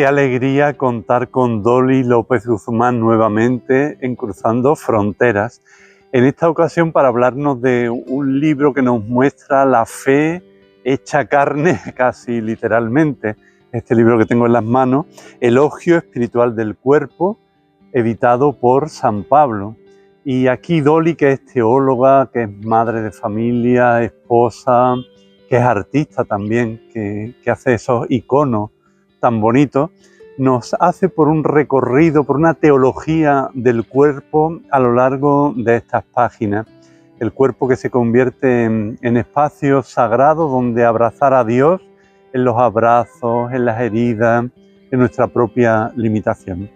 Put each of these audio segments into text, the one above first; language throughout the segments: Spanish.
Qué alegría contar con Dolly López Guzmán nuevamente en Cruzando Fronteras. En esta ocasión para hablarnos de un libro que nos muestra la fe hecha carne, casi literalmente. Este libro que tengo en las manos, Elogio Espiritual del Cuerpo, editado por San Pablo. Y aquí Dolly, que es teóloga, que es madre de familia, esposa, que es artista también, que hace esos iconos tan bonitos, nos hace por un recorrido, por una teología del cuerpo a lo largo de estas páginas. El cuerpo que se convierte en espacio sagrado donde abrazar a Dios en los abrazos, en las heridas, en nuestra propia limitación.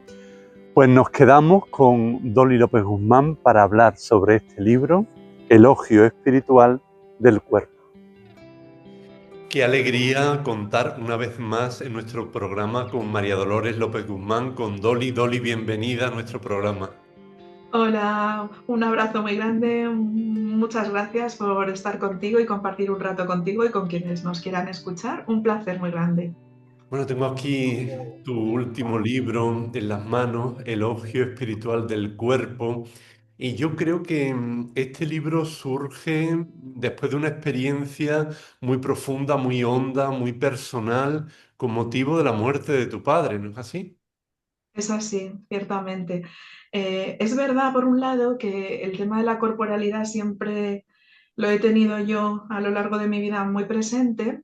Pues nos quedamos con Dolly López Guzmán para hablar sobre este libro, Elogio Espiritual del Cuerpo. Qué alegría contar una vez más en nuestro programa con María Dolores López Guzmán, con Dolly. Dolly, bienvenida a nuestro programa. Hola, un abrazo muy grande, muchas gracias por estar contigo y compartir un rato contigo y con quienes nos quieran escuchar. Un placer muy grande. Bueno, tengo aquí tu último libro en las manos, Elogio Espiritual del Cuerpo, y yo creo que este libro surge después de una experiencia muy profunda, muy honda, muy personal, con motivo de la muerte de tu padre, ¿no es así? Es así, ciertamente. Es verdad, por un lado, que el tema de la corporalidad siempre lo he tenido yo a lo largo de mi vida muy presente.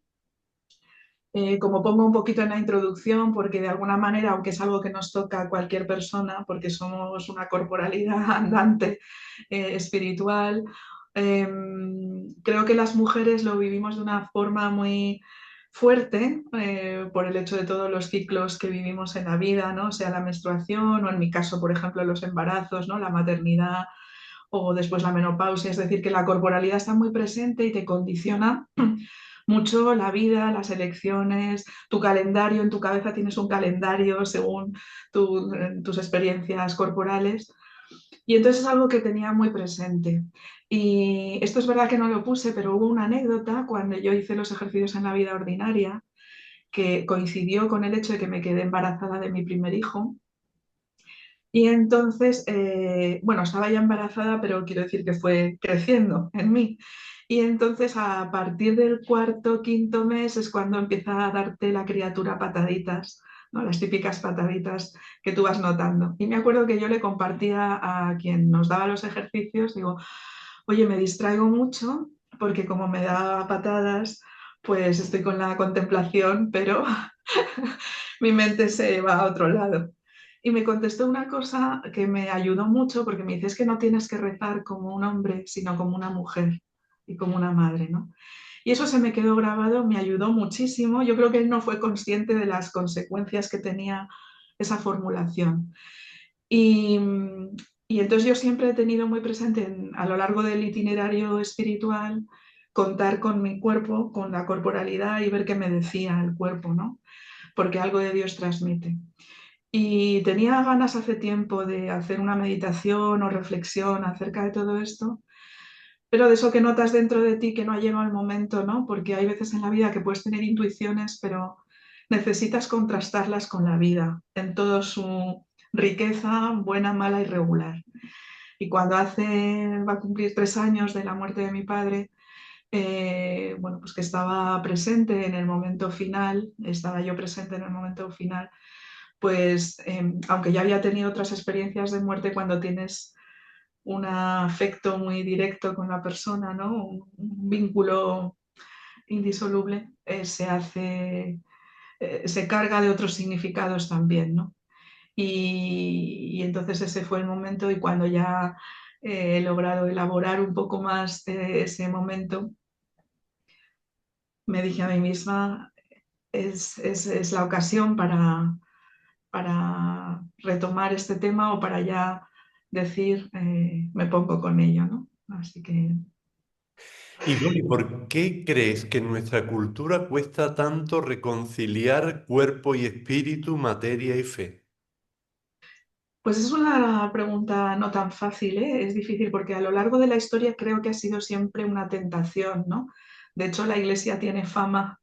Como pongo un poquito en la introducción, porque de alguna manera, aunque es algo que nos toca a cualquier persona, porque somos una corporalidad andante espiritual, creo que las mujeres lo vivimos de una forma muy fuerte por el hecho de todos los ciclos que vivimos en la vida, ¿no? Sea la menstruación o en mi caso, por ejemplo, los embarazos, ¿no? La maternidad o después la menopausia, es decir, que la corporalidad está muy presente y te condiciona mucho la vida, las elecciones, tu calendario, en tu cabeza tienes un calendario según tus experiencias corporales. Y entonces es algo que tenía muy presente. Y esto es verdad que no lo puse, pero hubo una anécdota cuando yo hice los ejercicios en la vida ordinaria que coincidió con el hecho de que me quedé embarazada de mi primer hijo. Y entonces, bueno, estaba ya embarazada, pero quiero decir que fue creciendo en mí. Y entonces a partir del cuarto, quinto mes es cuando empieza a darte la criatura pataditas, ¿no? Las típicas pataditas que tú vas notando. Y me acuerdo que yo le compartía a quien nos daba los ejercicios, digo, oye, me distraigo mucho porque como me da patadas, pues estoy con la contemplación, pero mi mente se va a otro lado. Y me contestó una cosa que me ayudó mucho porque me dice, es que no tienes que rezar como un hombre, sino como una mujer y como una madre, ¿no? Y eso se me quedó grabado, me ayudó muchísimo. Yo creo que él no fue consciente de las consecuencias que tenía esa formulación. Y, y entonces yo siempre he tenido muy presente a lo largo del itinerario espiritual contar con mi cuerpo, con la corporalidad y ver qué me decía el cuerpo, ¿no? Porque algo de Dios transmite. Y tenía ganas hace tiempo de hacer una meditación o reflexión acerca de todo esto, pero de eso que notas dentro de ti que no ha llegado el momento, ¿no? Porque hay veces en la vida que puedes tener intuiciones, pero necesitas contrastarlas con la vida en toda su riqueza, buena, mala y regular. Y cuando va a cumplir 3 años de la muerte de mi padre, bueno, pues que estaba presente en el momento final, estaba yo presente en el momento final, pues aunque ya había tenido otras experiencias de muerte cuando tienes un afecto muy directo con la persona, ¿no? Un vínculo indisoluble, se carga de otros significados también, ¿no? Y entonces ese fue el momento y cuando ya he logrado elaborar un poco más ese momento, me dije a mí misma, es la ocasión para retomar este tema o para ya decir, me pongo con ello, ¿no? Así que... Y Dolly, ¿por qué crees que en nuestra cultura cuesta tanto reconciliar cuerpo y espíritu, materia y fe? Pues es una pregunta no tan fácil, ¿eh? Es difícil porque a lo largo de la historia creo que ha sido siempre una tentación, ¿no? De hecho, la Iglesia tiene fama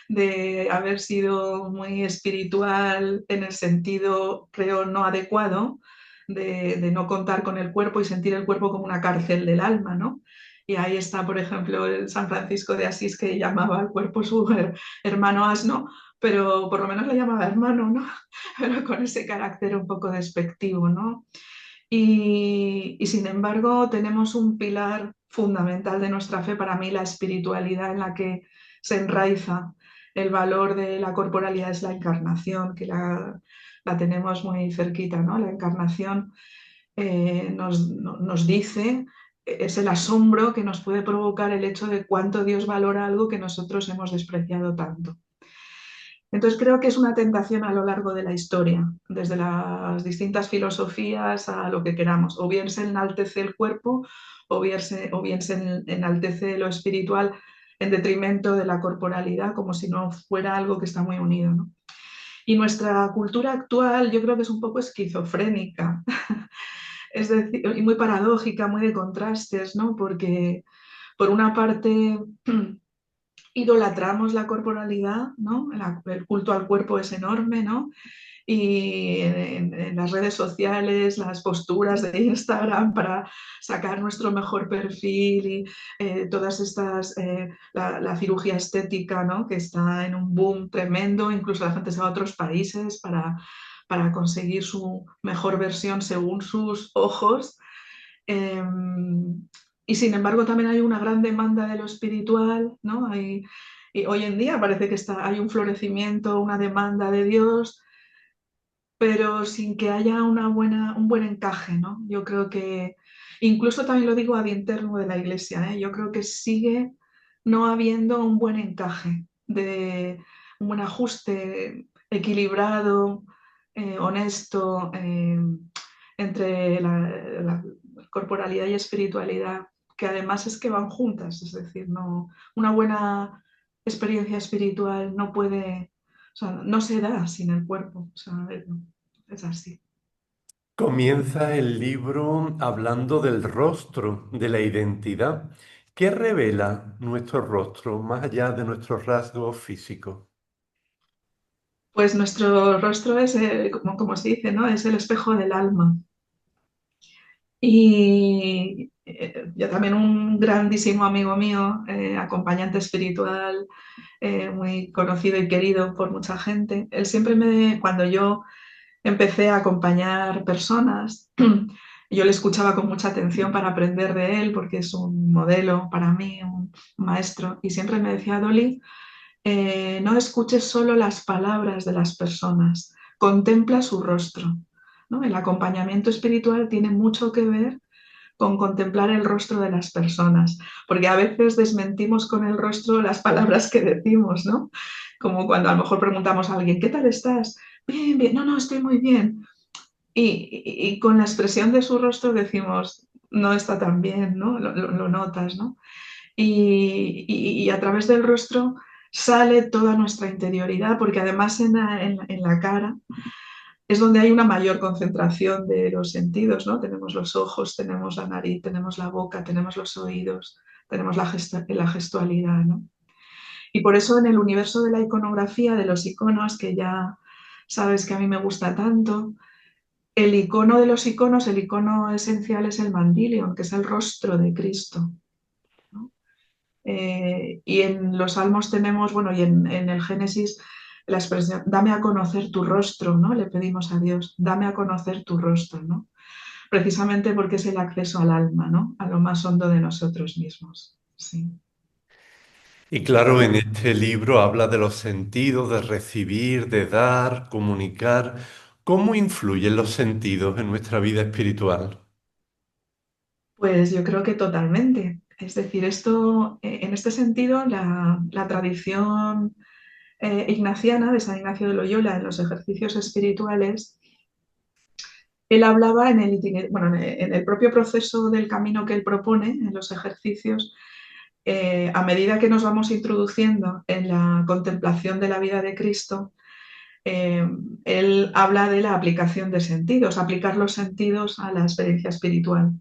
de haber sido muy espiritual en el sentido, creo, no adecuado, de no contar con el cuerpo y sentir el cuerpo como una cárcel del alma, ¿no? Y ahí está, por ejemplo, el San Francisco de Asís, que llamaba al cuerpo su hermano asno, pero por lo menos le llamaba hermano, ¿no? Pero con ese carácter un poco despectivo, ¿no? Y sin embargo, tenemos un pilar fundamental de nuestra fe, para mí, la espiritualidad en la que se enraiza el valor de la corporalidad es la encarnación, que la tenemos muy cerquita, ¿no? La encarnación nos dice, es el asombro que nos puede provocar el hecho de cuánto Dios valora algo que nosotros hemos despreciado tanto. Entonces creo que es una tentación a lo largo de la historia, desde las distintas filosofías a lo que queramos. O bien se enaltece el cuerpo, o bien se enaltece lo espiritual en detrimento de la corporalidad, como si no fuera algo que está muy unido, ¿no? Y nuestra cultura actual yo creo que es un poco esquizofrénica, es decir, y muy paradójica, muy de contrastes, ¿no? Porque por una parte idolatramos la corporalidad, ¿no? El culto al cuerpo es enorme, ¿no? Y en las redes sociales, las posturas de Instagram para sacar nuestro mejor perfil y todas estas, la cirugía estética, ¿no? Que está en un boom tremendo, incluso la gente se va a otros países para conseguir su mejor versión según sus ojos. Eh, y sin embargo también hay una gran demanda de lo espiritual, ¿no? Y hoy en día parece que hay un florecimiento, una demanda de Dios, pero sin que haya un buen encaje, ¿no? Yo creo que, incluso también lo digo ad interno de la Iglesia, ¿eh? Yo creo que sigue no habiendo un buen encaje, un buen ajuste equilibrado, honesto, entre la corporalidad y espiritualidad, que además es que van juntas, es decir, no, una buena experiencia espiritual no puede, o sea, no se da sin el cuerpo, o sea, es así. Comienza el libro hablando del rostro, de la identidad. ¿Qué revela nuestro rostro más allá de nuestros rasgos físicos? Pues nuestro rostro es, como se dice, ¿no? Es el espejo del alma. Y yo también un grandísimo amigo mío, acompañante espiritual, muy conocido y querido por mucha gente, él siempre cuando yo empecé a acompañar personas, yo le escuchaba con mucha atención para aprender de él, porque es un modelo para mí, un maestro, y siempre me decía, Dolly, no escuches solo las palabras de las personas, contempla su rostro, ¿no? El acompañamiento espiritual tiene mucho que ver con contemplar el rostro de las personas, porque a veces desmentimos con el rostro las palabras que decimos, ¿no? Como cuando a lo mejor preguntamos a alguien, ¿qué tal estás? Bien, bien, no, no, estoy muy bien. Y con la expresión de su rostro decimos, no está tan bien, ¿no? Lo notas, ¿no? Y a través del rostro sale toda nuestra interioridad, porque además en la cara es donde hay una mayor concentración de los sentidos, ¿no? Tenemos los ojos, tenemos la nariz, tenemos la boca, tenemos los oídos, tenemos la gestualidad, ¿no? Y por eso en el universo de la iconografía, de los iconos, que ya sabes que a mí me gusta tanto, el icono de los iconos, el icono esencial es el mandilion, que es el rostro de Cristo, ¿no? Y en los Salmos tenemos, bueno, y en el Génesis, la expresión, dame a conocer tu rostro, ¿no? Le pedimos a Dios, dame a conocer tu rostro, ¿no? Precisamente porque es el acceso al alma, ¿no? A lo más hondo de nosotros mismos. Sí. Y claro, en este libro habla de los sentidos, de recibir, de dar, comunicar. ¿Cómo influyen los sentidos en nuestra vida espiritual? Pues yo creo que totalmente. Es decir, esto, en este sentido, la tradición ignaciana de San Ignacio de Loyola en los ejercicios espirituales, él hablaba bueno, en el propio proceso del camino que él propone, en los ejercicios, a medida que nos vamos introduciendo en la contemplación de la vida de Cristo, eh, él habla de la aplicación de sentidos, aplicar los sentidos a la experiencia espiritual,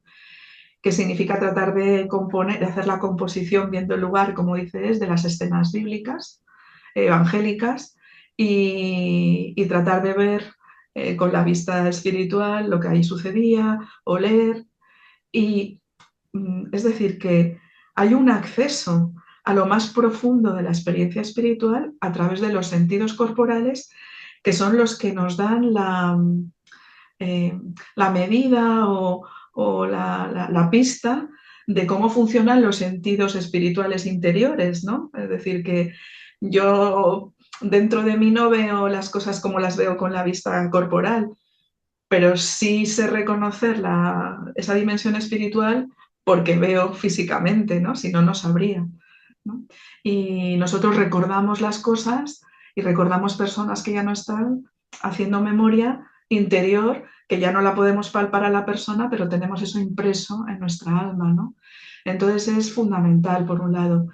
que significa tratar de hacer la composición viendo el lugar, como dice, es de las escenas bíblicas, evangélicas y tratar de ver con la vista espiritual lo que ahí sucedía o leer. Y es decir, que hay un acceso a lo más profundo de la experiencia espiritual a través de los sentidos corporales, que son los que nos dan eh, la medida o la pista de cómo funcionan los sentidos espirituales interiores, ¿no? Es decir, que yo dentro de mí no veo las cosas como las veo con la vista corporal, pero sí sé reconocer esa dimensión espiritual porque veo físicamente, ¿no? Si no, no sabría, ¿no? Y nosotros recordamos las cosas y recordamos personas que ya no están haciendo memoria interior, que ya no la podemos palpar a la persona, pero tenemos eso impreso en nuestra alma, ¿no? Entonces es fundamental, por un lado.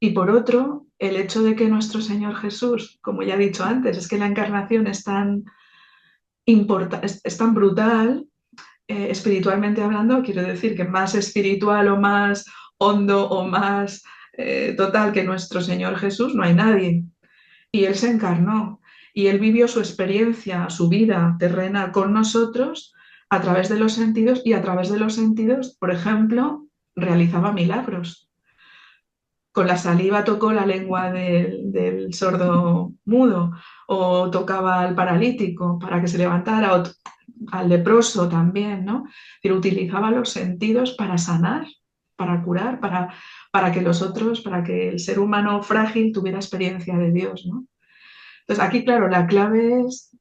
Y por otro, el hecho de que nuestro Señor Jesús, como ya he dicho antes, es que la encarnación es tan brutal, espiritualmente hablando, quiero decir que más espiritual o más hondo o más total que nuestro Señor Jesús no hay nadie. Y Él se encarnó y Él vivió su experiencia, su vida terrena con nosotros a través de los sentidos y a través de los sentidos, por ejemplo, realizaba milagros. Con la saliva tocó la lengua del sordo mudo o tocaba al paralítico para que se levantara o al leproso también, ¿no? Pero utilizaba los sentidos para sanar, para curar, para que los otros, para que el ser humano frágil tuviera experiencia de Dios, ¿no? Entonces aquí, claro, la clave es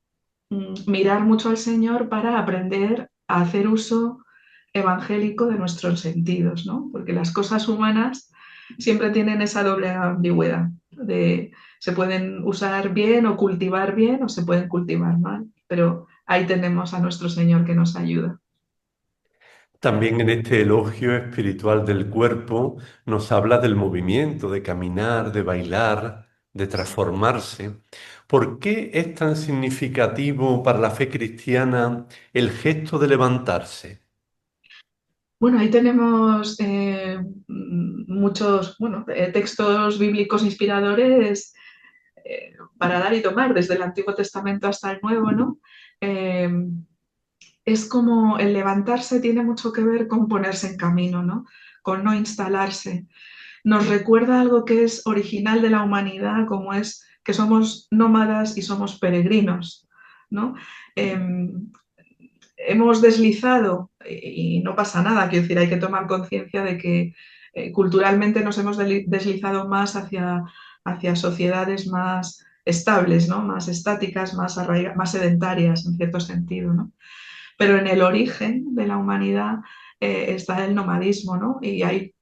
mirar mucho al Señor para aprender a hacer uso evangélico de nuestros sentidos, ¿no? Porque las cosas humanas siempre tienen esa doble ambigüedad de se pueden usar bien o se pueden cultivar mal, pero ahí tenemos a nuestro Señor que nos ayuda. También en este elogio espiritual del cuerpo nos habla del movimiento, de caminar, de bailar, de transformarse. ¿Por qué es tan significativo para la fe cristiana el gesto de levantarse? Bueno, ahí tenemos muchos textos bíblicos inspiradores para dar y tomar, desde el Antiguo Testamento hasta el Nuevo, ¿no? Eh, es como el levantarse tiene mucho que ver con ponerse en camino, ¿no? Con no instalarse. Nos recuerda algo que es original de la humanidad, como es que somos nómadas y somos peregrinos, ¿no? Eh, hemos deslizado, y no pasa nada, quiero decir, hay que tomar conciencia de que culturalmente nos hemos deslizado más hacia sociedades más estables, ¿no? Más estáticas, más sedentarias en cierto sentido, ¿no? Pero en el origen de la humanidad está el nomadismo, ¿no? Y hay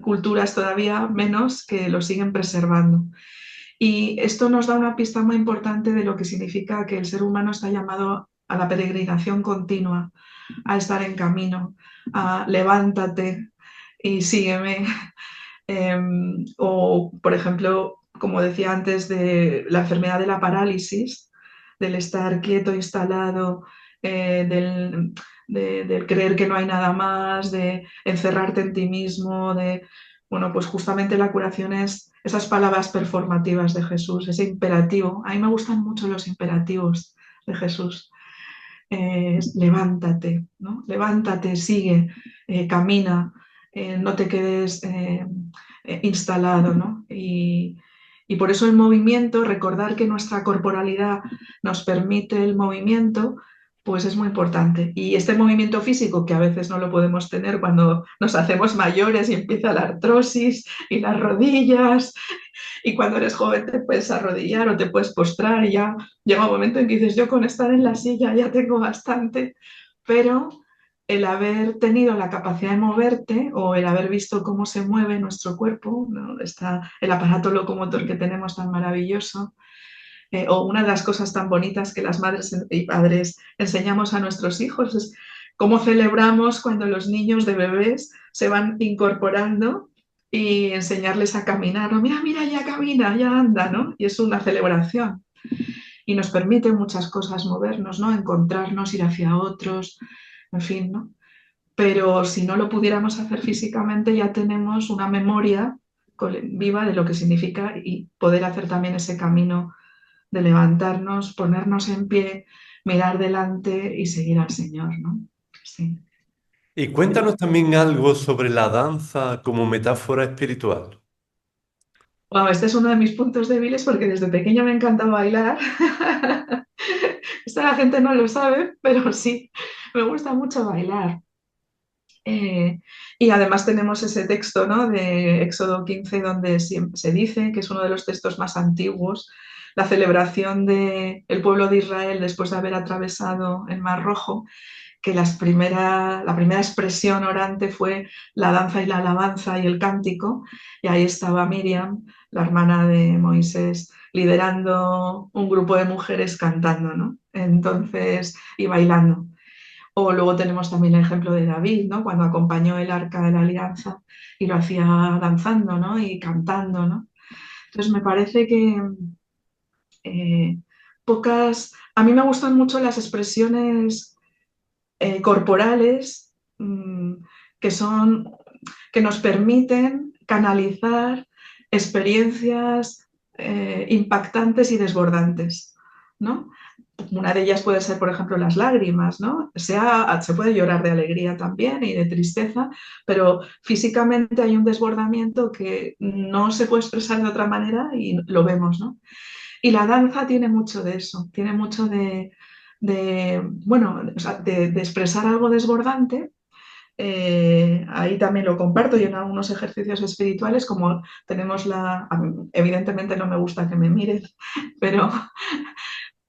culturas todavía menos que lo siguen preservando. Y esto nos da una pista muy importante de lo que significa que el ser humano está llamado a la peregrinación continua, a estar en camino, a levántate y sígueme. O, por ejemplo, como decía antes, de la enfermedad de la parálisis, del estar quieto, instalado, del creer que no hay nada más, de encerrarte en ti mismo, bueno, pues justamente la curación es esas palabras performativas de Jesús, ese imperativo. A mí me gustan mucho los imperativos de Jesús. Levántate, ¿no? Levántate, sigue, camina, no te quedes instalado, ¿no? Y por eso el movimiento, recordar que nuestra corporalidad nos permite el movimiento, pues es muy importante. Y este movimiento físico, que a veces no lo podemos tener cuando nos hacemos mayores y empieza la artrosis y las rodillas, y cuando eres joven te puedes arrodillar o te puedes postrar y ya llega un momento en que dices, yo con estar en la silla ya tengo bastante, pero el haber tenido la capacidad de moverte o el haber visto cómo se mueve nuestro cuerpo, ¿no? Está el aparato locomotor que tenemos tan maravilloso, o una de las cosas tan bonitas que las madres y padres enseñamos a nuestros hijos es cómo celebramos cuando los niños de bebés se van incorporando y enseñarles a caminar. ¿No? Mira, mira, ya camina, ya anda, ¿no? Y es una celebración. Y nos permite muchas cosas movernos, ¿no? Encontrarnos, ir hacia otros, en fin, ¿no? Pero si no lo pudiéramos hacer físicamente, ya tenemos una memoria viva de lo que significa y poder hacer también ese camino de levantarnos, ponernos en pie, mirar delante y seguir al Señor, ¿no? Sí. Y cuéntanos también algo sobre la danza como metáfora espiritual. Wow, este es uno de mis puntos débiles porque desde pequeña me encanta bailar. Esto la gente no lo sabe, pero sí, me gusta mucho bailar. Eh, y además tenemos ese texto, ¿no?, de Éxodo 15, donde se dice, que es uno de los textos más antiguos, la celebración del pueblo de Israel después de haber atravesado el Mar Rojo, que la primera expresión orante fue la danza y la alabanza y el cántico, y ahí estaba Miriam, la hermana de Moisés, liderando un grupo de mujeres cantando, ¿no? Entonces, y bailando. O luego tenemos también el ejemplo de David, ¿no?, cuando acompañó el arca de la alianza y lo hacía danzando, ¿no?, y cantando, ¿no? Entonces me parece que eh, a mí me gustan mucho las expresiones corporales, que son, que nos permiten canalizar experiencias impactantes y desbordantes, ¿no? Una de ellas puede ser, por ejemplo, las lágrimas, ¿no? Se puede llorar de alegría también y de tristeza, pero físicamente hay un desbordamiento que no se puede expresar de otra manera y lo vemos, ¿no? Y la danza tiene mucho de eso, tiene mucho bueno, o sea, de expresar algo desbordante. Ahí también lo comparto y en algunos ejercicios espirituales, como tenemos evidentemente no me gusta que me miren, pero,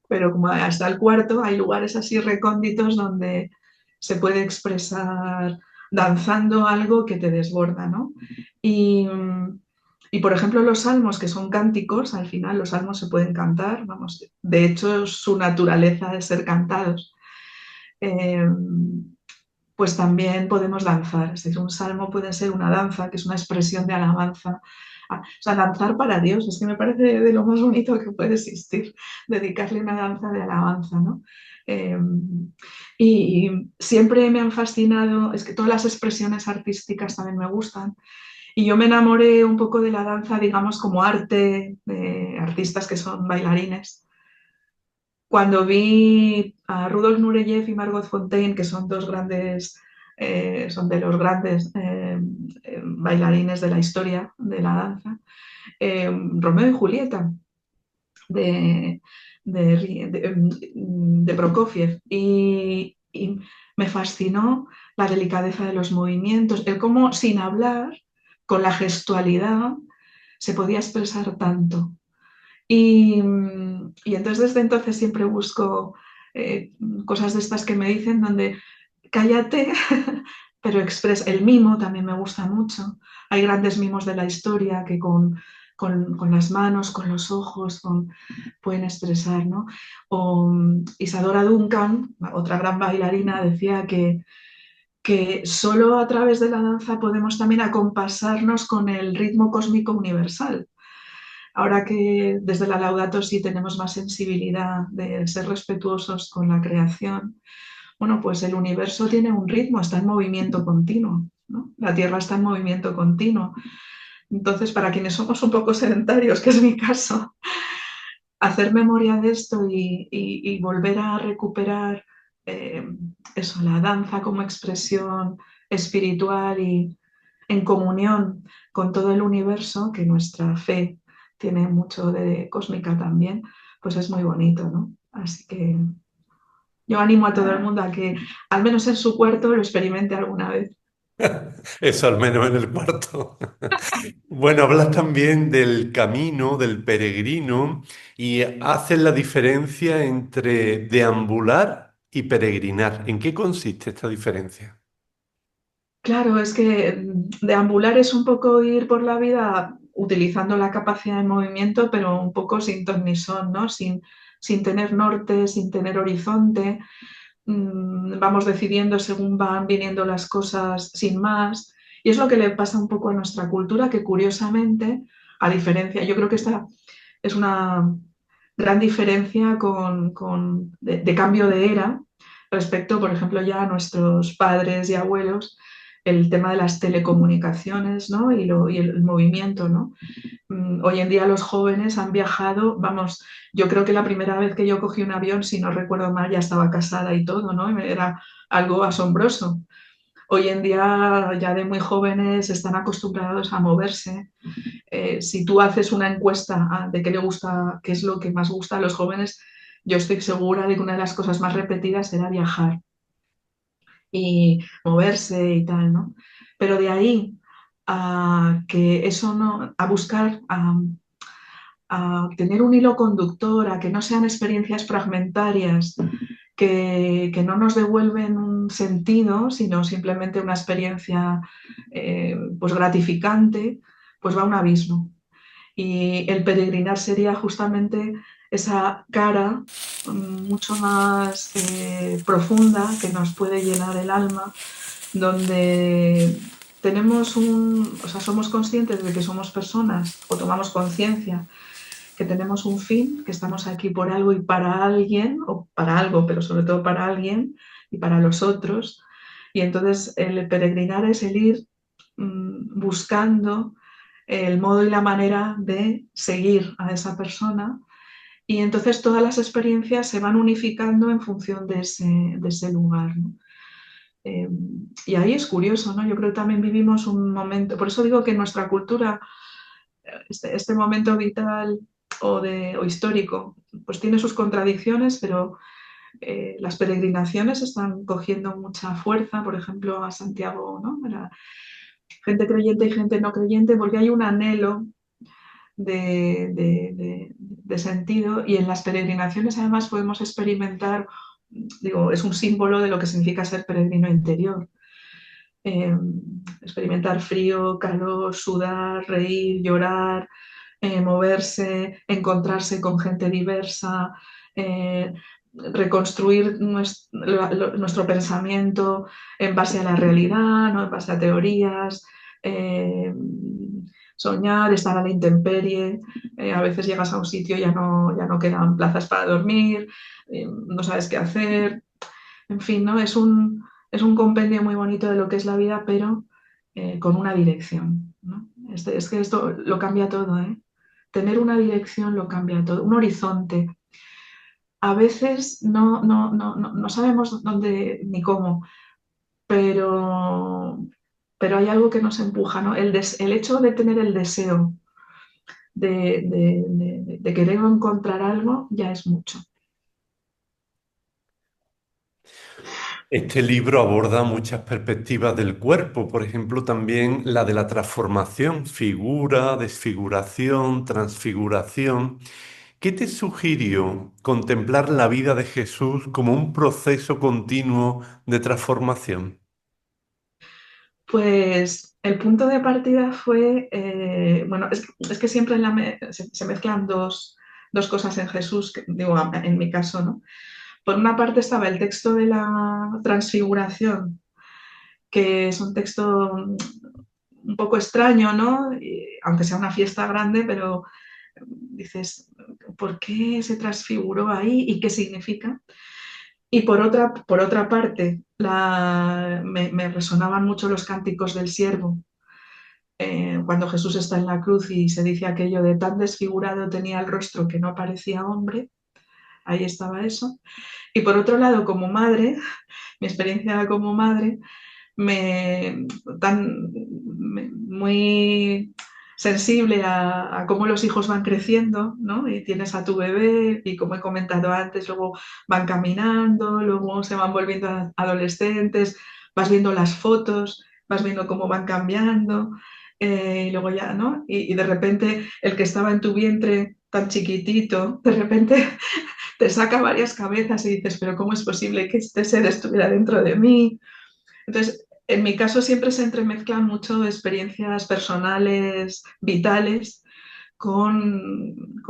pero como hasta el cuarto hay lugares así recónditos donde se puede expresar danzando algo que te desborda, ¿no? Y, y por ejemplo, los salmos, que son cánticos, al final los salmos se pueden cantar, vamos, de hecho su naturaleza es ser cantados. Eh, pues también podemos danzar. Es decir, un salmo puede ser una danza, que es una expresión de alabanza. O sea, danzar para Dios, es que me parece de lo más bonito que puede existir, dedicarle una danza de alabanza, ¿no? Eh, y siempre me han fascinado, es que todas las expresiones artísticas también me gustan. Y yo me enamoré un poco de la danza, digamos, como arte, de artistas que son bailarines. Cuando vi a Rudolf Nureyev y Margot Fonteyn, que son son de los grandes bailarines de la historia de la danza, Romeo y Julieta de, de Prokofiev, y me fascinó la delicadeza de los movimientos, el cómo sin hablar, con la gestualidad, se podía expresar tanto. Y entonces desde entonces siempre busco cosas de estas que me dicen donde cállate, pero expresa. El mimo también me gusta mucho. Hay grandes mimos de la historia que con las manos, con los ojos, pueden expresar, ¿no? O Isadora Duncan, otra gran bailarina, decía que solo a través de la danza podemos también acompasarnos con el ritmo cósmico universal. Ahora que desde la Laudato Si tenemos más sensibilidad de ser respetuosos con la creación, bueno, pues el universo tiene un ritmo, está en movimiento continuo, ¿no? La Tierra está en movimiento continuo. Entonces, para quienes somos un poco sedentarios, que es mi caso, hacer memoria de esto y volver a recuperar eh, eso, la danza como expresión espiritual y en comunión con todo el universo, que nuestra fe tiene mucho de cósmica también, pues es muy bonito, ¿no? Así que yo animo a todo el mundo a que, al menos en su cuarto, lo experimente alguna vez. Eso al menos en el cuarto. Bueno, hablas también del camino, del peregrino, y haces la diferencia entre deambular y peregrinar. ¿En qué consiste esta diferencia? Claro, es que deambular es un poco ir por la vida utilizando la capacidad de movimiento, pero un poco sin ton ni son, ¿no? Sin tener norte, sin tener horizonte. Vamos decidiendo según van viniendo las cosas sin más. Y es lo que le pasa un poco a nuestra cultura, que curiosamente, a diferencia, yo creo que esta es una gran diferencia de cambio de era respecto, por ejemplo, ya a nuestros padres y abuelos, el tema de las telecomunicaciones, ¿no? Y el movimiento, ¿no? Hoy en día los jóvenes han viajado, vamos, yo creo que la primera vez que yo cogí un avión, si no recuerdo mal, ya estaba casada y todo, ¿no? Era algo asombroso. Hoy en día ya de muy jóvenes están acostumbrados a moverse. Si tú haces una encuesta de qué le gusta, qué es lo que más gusta a los jóvenes, yo estoy segura de que una de las cosas más repetidas será viajar y moverse y tal, ¿no? Pero de ahí a que eso no, a buscar, a tener un hilo conductor, a que no sean experiencias fragmentarias, que no nos devuelven un sentido, sino simplemente una experiencia pues gratificante, pues va un abismo. Y el peregrinar sería justamente esa cara mucho más profunda que nos puede llenar el alma, donde tenemos o sea, somos conscientes de que somos personas o tomamos conciencia que tenemos un fin, que estamos aquí por algo y para alguien, o para algo, pero sobre todo para alguien y para los otros. Y entonces el peregrinar es el ir buscando el modo y la manera de seguir a esa persona, y entonces todas las experiencias se van unificando en función de ese lugar, ¿no? Eh, y ahí es curioso, ¿no? Yo creo que también vivimos un momento, por eso digo que nuestra cultura, este momento vital o histórico, pues tiene sus contradicciones, pero las peregrinaciones están cogiendo mucha fuerza, por ejemplo, a Santiago, ¿no? Era gente creyente y gente no creyente, porque hay un anhelo de sentido, y en las peregrinaciones además podemos experimentar, digo, es un símbolo de lo que significa ser peregrino interior. Eh, experimentar frío, calor, sudar, reír, llorar, moverse, encontrarse con gente diversa, reconstruir nuestro pensamiento en base a la realidad, ¿no? En base a teorías, soñar, estar a la intemperie. A veces llegas a un sitio y ya no quedan plazas para dormir, no sabes qué hacer. En fin, ¿no? Es un compendio muy bonito de lo que es la vida, pero con una dirección, ¿no? Es que esto lo cambia todo, ¿eh? Tener una dirección lo cambia todo, un horizonte. A veces no sabemos dónde ni cómo, pero, pero hay algo que nos empuja, ¿no? El hecho de tener el deseo de querer encontrar algo ya es mucho. Este libro aborda muchas perspectivas del cuerpo, por ejemplo, también la de la transformación, figura, desfiguración, transfiguración. ¿Qué te sugirió contemplar la vida de Jesús como un proceso continuo de transformación? Pues el punto de partida fue, bueno, es que siempre se mezclan dos cosas en Jesús, digo, en mi caso, ¿no? Por una parte estaba el texto de la transfiguración, que es un texto un poco extraño, ¿no? Aunque sea una fiesta grande, pero dices, ¿por qué se transfiguró ahí y qué significa? Y por otra parte, me resonaban mucho los cánticos del siervo, cuando Jesús está en la cruz y se dice aquello de tan desfigurado tenía el rostro que no parecía hombre, ahí estaba eso. Y por otro lado, como madre, mi experiencia como madre, me, muy sensible a cómo los hijos van creciendo, ¿no? Y tienes a tu bebé y, como he comentado antes, luego van caminando, luego se van volviendo adolescentes, vas viendo las fotos, vas viendo cómo van cambiando, y luego ya, ¿no? Y de repente el que estaba en tu vientre tan chiquitito, de repente te saca varias cabezas y dices, pero ¿cómo es posible que este ser estuviera dentro de mí? Entonces, en mi caso siempre se entremezclan mucho experiencias personales, vitales, con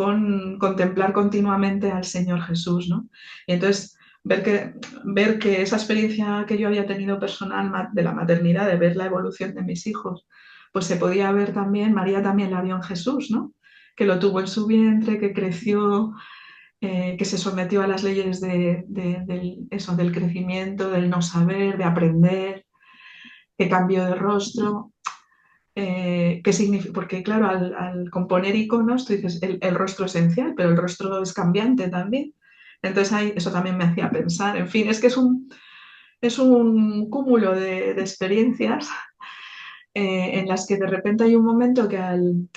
contemplar continuamente al Señor Jesús, ¿no? Y entonces, ver que esa experiencia que yo había tenido personal de la maternidad, de ver la evolución de mis hijos, pues se podía ver también, María también la vio en Jesús, ¿no? Que lo tuvo en su vientre, que creció, que se sometió a las leyes del crecimiento, del no saber, de aprender, qué cambio de rostro, qué significa, porque claro, al componer iconos, tú dices el rostro esencial, pero el rostro es cambiante también. Entonces ahí, eso también me hacía pensar. En fin, es que es un cúmulo de experiencias en las que de repente hay un momento que al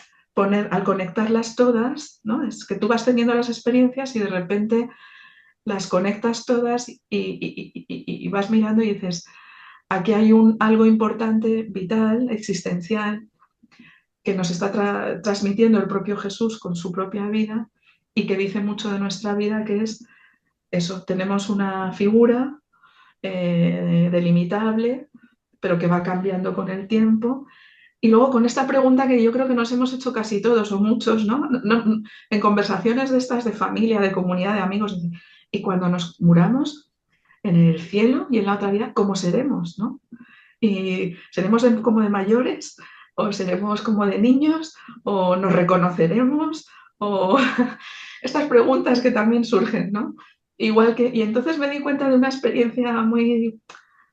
conectarlas todas, ¿no? Es que tú vas teniendo las experiencias y de repente las conectas todas y vas mirando y dices, aquí hay algo importante, vital, existencial, que nos está transmitiendo el propio Jesús con su propia vida y que dice mucho de nuestra vida, que es eso, tenemos una figura delimitable, pero que va cambiando con el tiempo. Y luego con esta pregunta que yo creo que nos hemos hecho casi todos o muchos, ¿no? En conversaciones de estas de familia, de comunidad, de amigos, y cuando nos muramos en el cielo y en la otra vida, ¿cómo seremos, no? Y seremos como de mayores, o seremos como de niños, o nos reconoceremos, o estas preguntas que también surgen, ¿no? Igual que, y entonces me di cuenta de una experiencia muy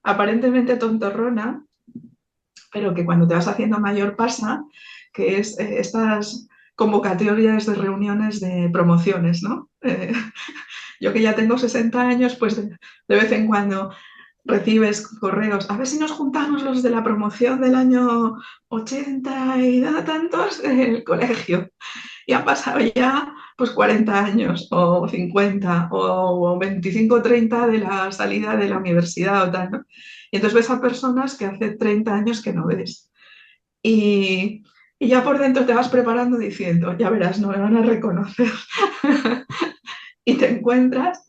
aparentemente tontorrona, pero que cuando te vas haciendo mayor pasa, que es estas convocatorias de reuniones de promociones, ¿no? Yo que ya tengo 60 años, pues de vez en cuando recibes correos, a ver si nos juntamos los de la promoción del año 80 y da tantos del colegio. Y han pasado ya pues 40 años o 50 o 25 o 30 de la salida de la universidad o tal, ¿no? Y entonces ves a personas que hace 30 años que no ves. Y, y ya por dentro te vas preparando diciendo, ya verás, no me van a reconocer. Y te encuentras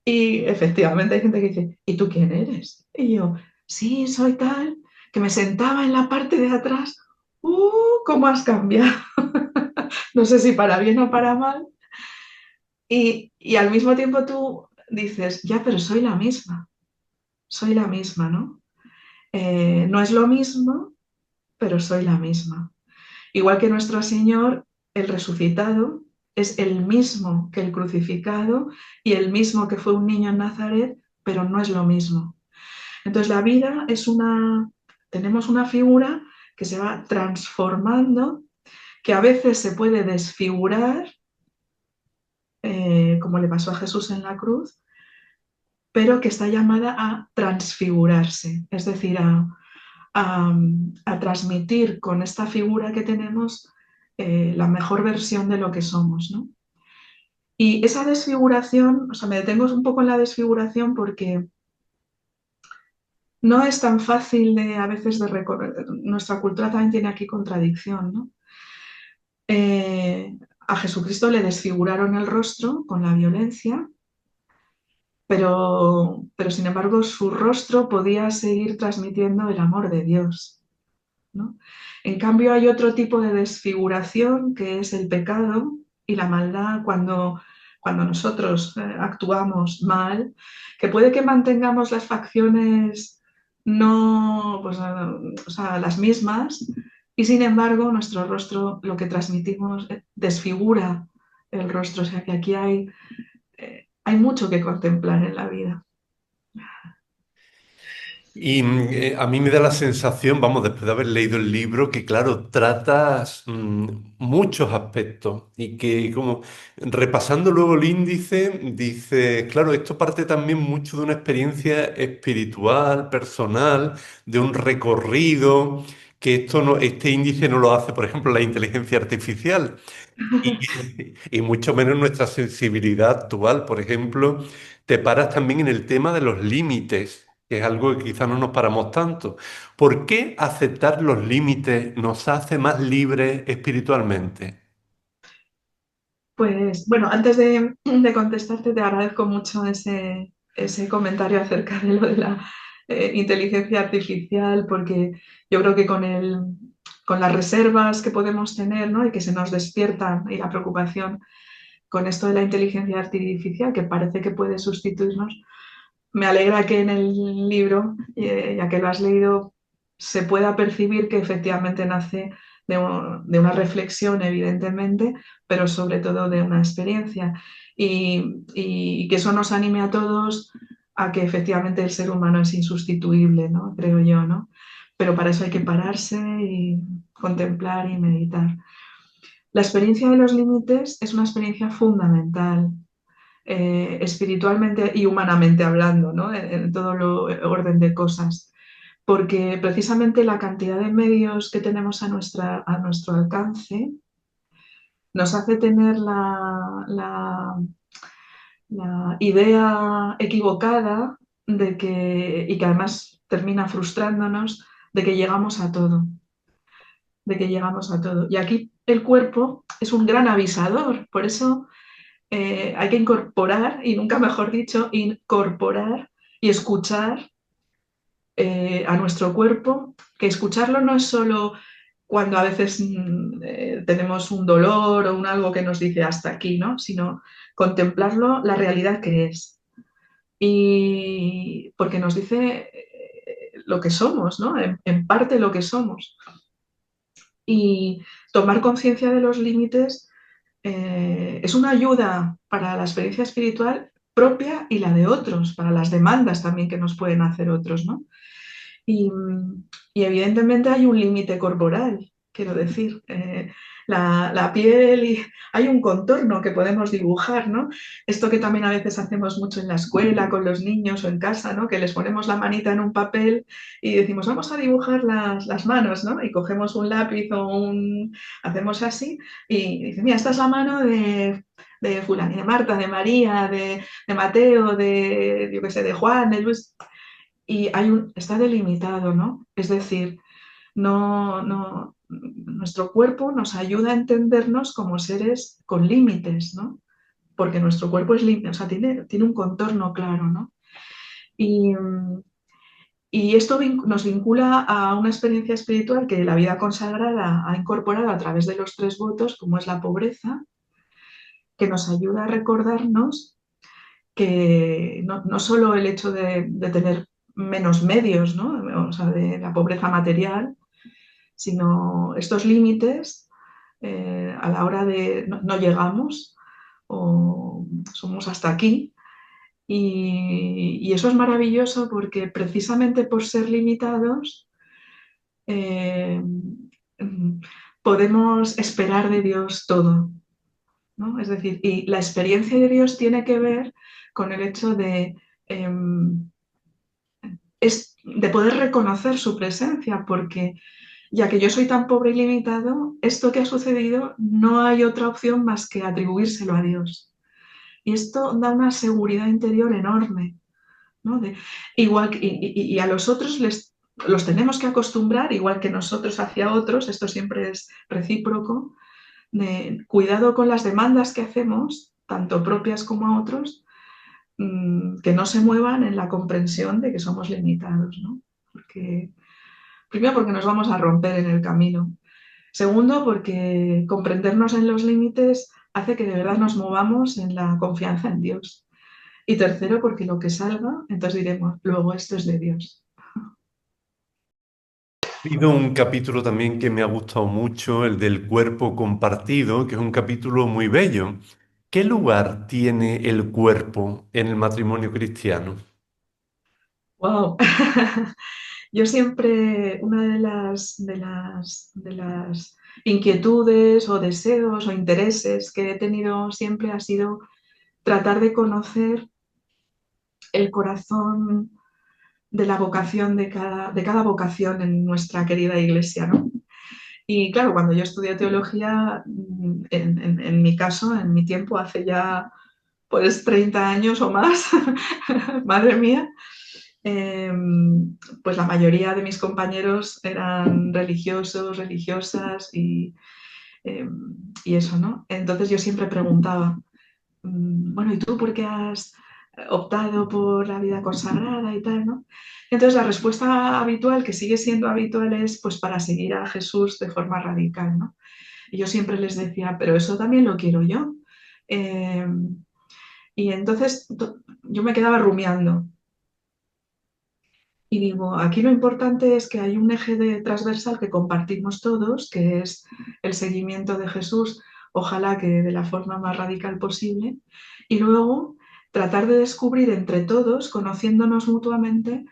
y efectivamente hay gente que dice, ¿y tú quién eres? Y yo, sí, soy tal, que me sentaba en la parte de atrás. ¿Cómo has cambiado? No sé si para bien o para mal. Y al mismo tiempo tú dices, ya, pero soy la misma, ¿no? No es lo mismo, pero soy la misma. Igual que nuestro Señor, el resucitado, es el mismo que el crucificado y el mismo que fue un niño en Nazaret, pero no es lo mismo. Entonces la vida tenemos una figura que se va transformando, que a veces se puede desfigurar, como le pasó a Jesús en la cruz, pero que está llamada a transfigurarse, es decir, a transmitir con esta figura que tenemos la mejor versión de lo que somos, ¿no? Y esa desfiguración, o sea, me detengo un poco en la desfiguración porque no es tan fácil a veces de recorrer. Nuestra cultura también tiene aquí contradicción, ¿no? A Jesucristo le desfiguraron el rostro con la violencia, pero sin embargo su rostro podía seguir transmitiendo el amor de Dios, ¿no? En cambio hay otro tipo de desfiguración que es el pecado y la maldad cuando nosotros actuamos mal, que puede que mantengamos las facciones no, pues, o sea, las mismas, y sin embargo nuestro rostro, lo que transmitimos, desfigura el rostro. O sea que aquí hay mucho que contemplar en la vida. Y a mí me da la sensación, vamos, después de haber leído el libro, que claro, tratas muchos aspectos y que como repasando luego el índice, dice, claro, esto parte también mucho de una experiencia espiritual, personal, de un recorrido, que esto no, este índice no lo hace, por ejemplo, la inteligencia artificial. Y, y mucho menos nuestra sensibilidad actual. Por ejemplo, te paras también en el tema de los límites, que es algo que quizás no nos paramos tanto. ¿Por qué aceptar los límites nos hace más libres espiritualmente? Pues bueno, antes de contestarte, te agradezco mucho ese comentario acerca de lo de la inteligencia artificial, porque yo creo que con las reservas que podemos tener, ¿no? Y que se nos despiertan y la preocupación con esto de la inteligencia artificial, que parece que puede sustituirnos, me alegra que en el libro, ya que lo has leído, se pueda percibir que efectivamente nace de una reflexión, evidentemente, pero sobre todo de una experiencia. Y que eso nos anime a todos a que efectivamente el ser humano es insustituible, ¿no? Creo yo, ¿no? pero para eso hay que pararse y contemplar y meditar. La experiencia de los límites es una experiencia fundamental, espiritualmente y humanamente hablando, ¿no? En todo el orden de cosas, porque precisamente la cantidad de medios que tenemos a nuestro alcance nos hace tener la idea equivocada y que además termina frustrándonos, de que llegamos a todo, de que llegamos a todo. Y aquí el cuerpo es un gran avisador, por eso hay que incorporar, y nunca mejor dicho, incorporar y escuchar a nuestro cuerpo, que escucharlo no es solo cuando a veces tenemos un dolor o un algo que nos dice hasta aquí, ¿no? Sino contemplarlo, la realidad que es. Y porque nos dice lo que somos, ¿no? En parte lo que somos. Y tomar conciencia de los límites es una ayuda para la experiencia espiritual propia y la de otros, para las demandas también que nos pueden hacer otros, ¿no? Y, y evidentemente hay un límite corporal, quiero decir, la piel y hay un contorno que podemos dibujar, ¿no? Esto que también a veces hacemos mucho en la escuela, con los niños o en casa, ¿no? Que les ponemos la manita en un papel y decimos, vamos a dibujar las manos, ¿no? Y cogemos un lápiz hacemos así y dice, mira, esta es la mano de fulano, de Marta, de María, de Mateo, yo qué sé, de Juan, de Luis, y está delimitado, ¿no? Es decir, nuestro cuerpo nos ayuda a entendernos como seres con límites, ¿no? Porque nuestro cuerpo es limpio, o sea, tiene un contorno claro, ¿no? Y, y esto nos vincula a una experiencia espiritual que la vida consagrada ha incorporado a través de los 3 votos, como es la pobreza, que nos ayuda a recordarnos que no solo el hecho de tener menos medios, ¿no? O sea, de la pobreza material, sino estos límites a la hora de no llegamos o somos hasta aquí. Y eso es maravilloso porque precisamente por ser limitados eh, podemos esperar de Dios todo, ¿no? Es decir, y la experiencia de Dios tiene que ver con el hecho de poder reconocer su presencia, porque ya que yo soy tan pobre y limitado, esto que ha sucedido no hay otra opción más que atribuírselo a Dios. Y esto da una seguridad interior enorme, ¿no? Igual y a los otros los tenemos que acostumbrar, igual que nosotros hacia otros, esto siempre es recíproco, de cuidado con las demandas que hacemos, tanto propias como a otros, que no se muevan en la comprensión de que somos limitados, ¿no? Primero porque nos vamos a romper en el camino. Segundo, porque comprendernos en los límites hace que de verdad nos movamos en la confianza en Dios. Y tercero, porque lo que salga, entonces diremos, luego esto es de Dios. Ha habido un capítulo también que me ha gustado mucho, el del cuerpo compartido, que es un capítulo muy bello. ¿Qué lugar tiene el cuerpo en el matrimonio cristiano? ¡Wow! Yo siempre, una de las inquietudes o deseos o intereses que he tenido siempre ha sido tratar de conocer el corazón de la vocación de cada vocación en nuestra querida iglesia, ¿no? Y claro, cuando yo estudié teología, en mi caso, en mi tiempo, hace ya pues 30 años o más, madre mía, eh, pues la mayoría de mis compañeros eran religiosos, religiosas eh, y eso, ¿no? Entonces yo siempre preguntaba, bueno, ¿y tú por qué has optado por la vida consagrada y tal, ¿no? Entonces la respuesta habitual, que sigue siendo habitual, es pues para seguir a Jesús de forma radical, ¿no? Y yo siempre les decía, pero eso también lo quiero yo. Eh, y entonces yo me quedaba rumiando y digo, aquí lo importante es que hay un eje transversal que compartimos todos, que es el seguimiento de Jesús, ojalá que de la forma más radical posible, y luego tratar de descubrir entre todos, conociéndonos mutuamente,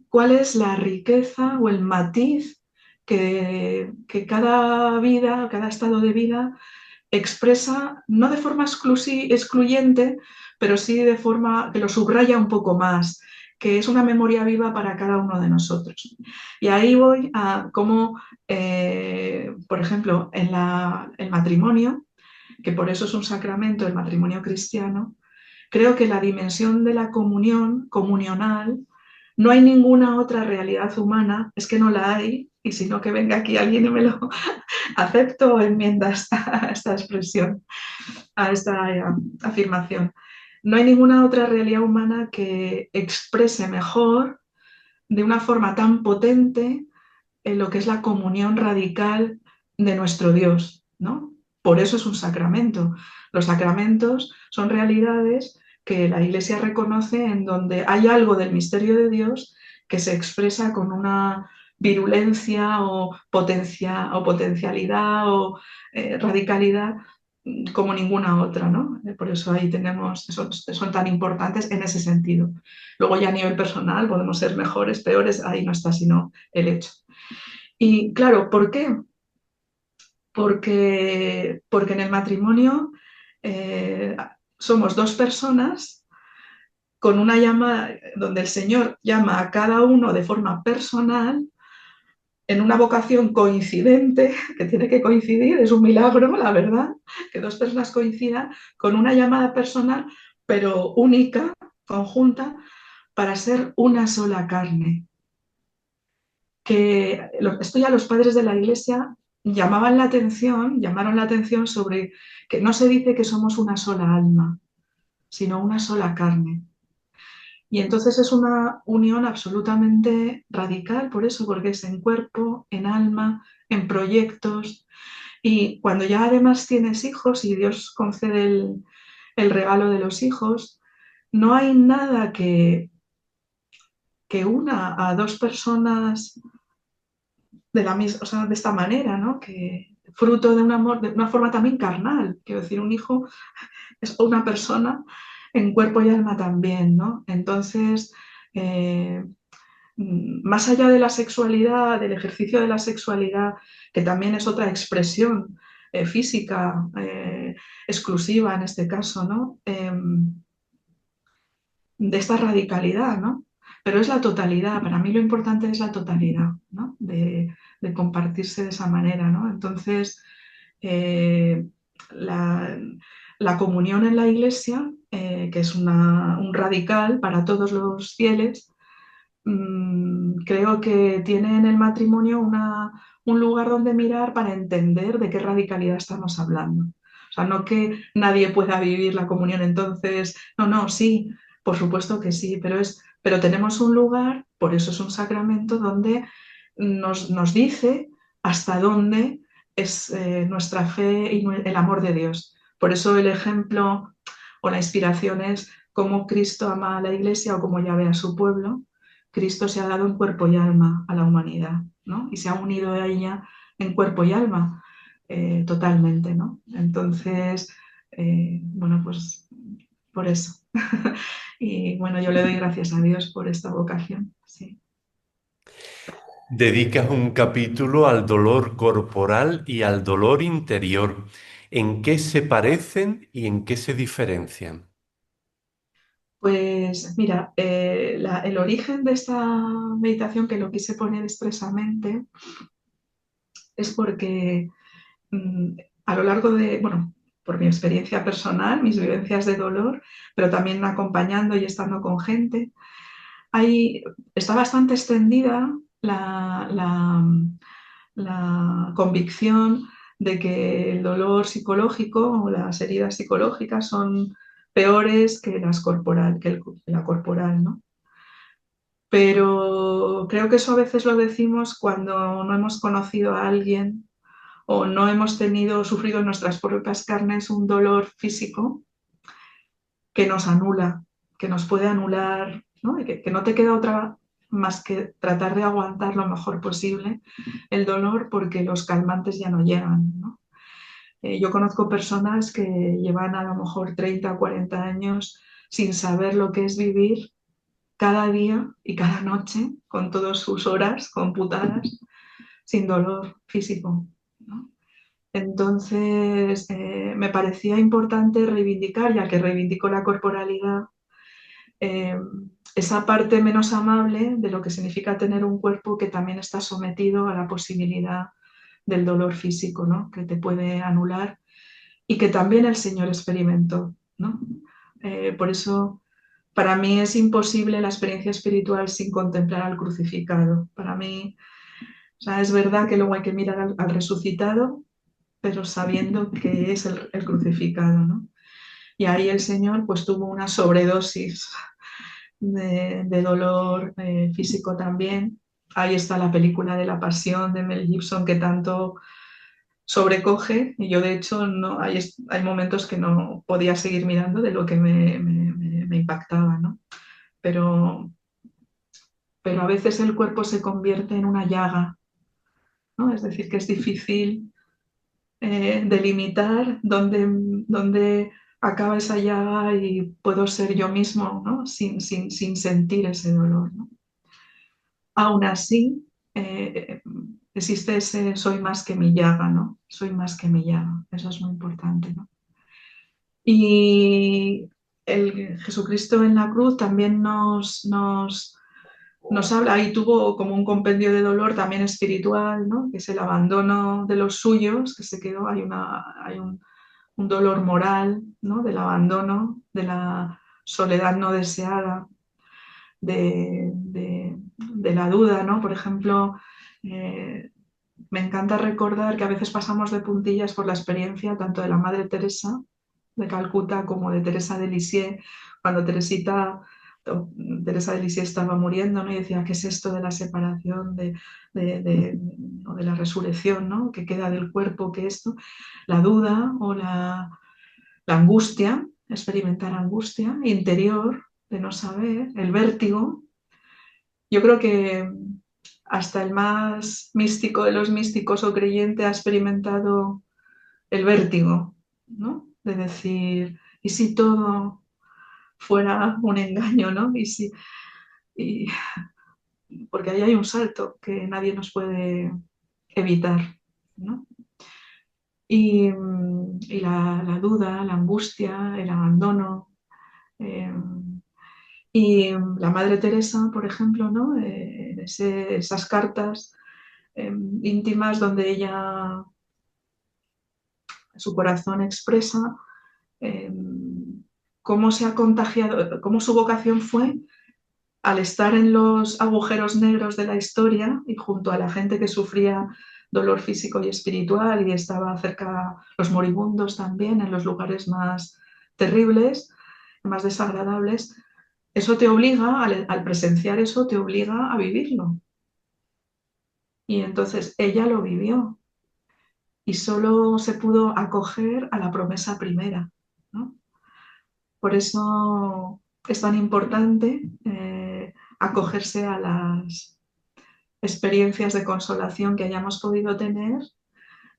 cuál es la riqueza o el matiz que cada vida, cada estado de vida expresa, no de forma excluyente, pero sí de forma que lo subraya un poco más, que es una memoria viva para cada uno de nosotros. Y ahí voy a cómo, por ejemplo, en el matrimonio, que por eso es un sacramento, el matrimonio cristiano, creo que la dimensión de la comunión, comunional, no hay ninguna otra realidad humana, es que no la hay, y si no que venga aquí alguien y me lo acepto o enmienda esta expresión, a esta afirmación. No hay ninguna otra realidad humana que exprese mejor, de una forma tan potente, en lo que es la comunión radical de nuestro Dios, ¿no? Por eso es un sacramento. Los sacramentos son realidades que la Iglesia reconoce en donde hay algo del misterio de Dios que se expresa con una virulencia o potencialidad o radicalidad como ninguna otra, ¿no? Por eso ahí tenemos, son tan importantes en ese sentido. Luego ya a nivel personal podemos ser mejores, peores, ahí no está sino el hecho. Y claro, ¿por qué? Porque en el matrimonio eh, somos dos personas con una llamada donde el Señor llama a cada uno de forma personal en una vocación coincidente, que tiene que coincidir, es un milagro, la verdad, que dos personas coincidan con una llamada personal, pero única, conjunta, para ser una sola carne. Que esto ya los padres de la Iglesia llamaron la atención sobre que no se dice que somos una sola alma, sino una sola carne. Y entonces es una unión absolutamente radical, por eso, porque es en cuerpo, en alma, en proyectos. Y cuando ya además tienes hijos y Dios concede el regalo de los hijos, no hay nada que una a dos personas o sea, de esta manera, ¿no? Que fruto de un amor, de una forma también carnal. Quiero decir, un hijo es una persona en cuerpo y alma también, ¿no? Entonces, eh, más allá de la sexualidad, del ejercicio de la sexualidad, que también es otra expresión física exclusiva en este caso, ¿no? De esta radicalidad, ¿no? Pero es la totalidad, para mí lo importante es la totalidad, ¿no? De compartirse de esa manera, ¿no? Entonces, eh, la, la comunión en la iglesia, que es un radical para todos los fieles, creo que tiene en el matrimonio un lugar donde mirar para entender de qué radicalidad estamos hablando. O sea, no que nadie pueda vivir la comunión entonces, no, sí, por supuesto que sí, pero tenemos un lugar, por eso es un sacramento, donde nos dice hasta dónde es nuestra fe y el amor de Dios. Por eso el ejemplo o la inspiración es cómo Cristo ama a la iglesia o cómo ya ve a su pueblo. Cristo se ha dado en cuerpo y alma a la humanidad, ¿no? Y se ha unido a ella en cuerpo y alma totalmente, ¿no? Entonces, bueno, pues por eso. Y bueno, yo le doy gracias a Dios por esta vocación, sí. Dedicas un capítulo al dolor corporal y al dolor interior. ¿En qué se parecen y en qué se diferencian? Pues mira, el origen de esta meditación, que lo quise poner expresamente, es porque a lo largo de, bueno, por mi experiencia personal, mis vivencias de dolor, pero también acompañando y estando con gente, está bastante extendida la convicción de que el dolor psicológico o las heridas psicológicas son peores que la corporal, ¿no? Pero creo que eso a veces lo decimos cuando no hemos conocido a alguien o no hemos sufrido en nuestras propias carnes un dolor físico que nos anula, que nos puede anular, ¿no? Y que no te queda otra más que tratar de aguantar lo mejor posible el dolor porque los calmantes ya no llegan, ¿no? Yo conozco personas que llevan a lo mejor 30 o 40 años sin saber lo que es vivir cada día y cada noche, con todas sus horas computadas, sin dolor físico, ¿no? Entonces, me parecía importante reivindicar, ya que reivindico la corporalidad, eh, esa parte menos amable de lo que significa tener un cuerpo que también está sometido a la posibilidad del dolor físico, ¿no? Que te puede anular y que también el Señor experimentó, ¿no? Por eso, para mí es imposible la experiencia espiritual sin contemplar al crucificado. Para mí, o sea, es verdad que luego hay que mirar al resucitado, pero sabiendo que es el crucificado, ¿no? Y ahí el Señor pues tuvo una sobredosis de dolor físico también. Ahí está la película de La Pasión de Mel Gibson que tanto sobrecoge y yo de hecho no, hay momentos que no podía seguir mirando de lo que me impactaba, ¿no? Pero, pero a veces el cuerpo se convierte en una llaga, ¿no? Es decir, que es difícil delimitar dónde acaba esa llaga y puedo ser yo mismo, ¿no? Sin sentir ese dolor, ¿no? Aún así, existe ese soy más que mi llaga, ¿no? Soy más que mi llaga, eso es muy importante, ¿no? Y el Jesucristo en la cruz también nos habla, ahí tuvo como un compendio de dolor también espiritual, ¿no? Que es el abandono de los suyos, que se quedó, hay un dolor moral, ¿no? Del abandono, de la soledad no deseada, de la duda, ¿no? Por ejemplo, me encanta recordar que a veces pasamos de puntillas por la experiencia tanto de la Madre Teresa de Calcuta como de Teresa de Lisieux, cuando Teresa de Lisieux estaba muriendo, ¿no? Y decía, ¿qué es esto de la separación, o de la resurrección, ¿no? ¿Qué queda del cuerpo? ¿Qué esto? La duda o la angustia, experimentar angustia interior de no saber, el vértigo. Yo creo que hasta el más místico de los místicos o creyente ha experimentado el vértigo, ¿no? De decir, ¿y si todo fuera un engaño, ¿no? Y- porque ahí hay un salto que nadie nos puede evitar, ¿no? Y la duda, la angustia, el abandono. eh, y la Madre Teresa, por ejemplo, ¿no? Esas cartas íntimas donde ella, su corazón expresa eh, cómo se ha contagiado, cómo su vocación fue al estar en los agujeros negros de la historia y junto a la gente que sufría dolor físico y espiritual y estaba cerca los moribundos también en los lugares más terribles, más desagradables, eso te obliga, al presenciar eso, te obliga a vivirlo. Y entonces ella lo vivió y solo se pudo acoger a la promesa primera, ¿no? Por eso es tan importante acogerse a las experiencias de consolación que hayamos podido tener,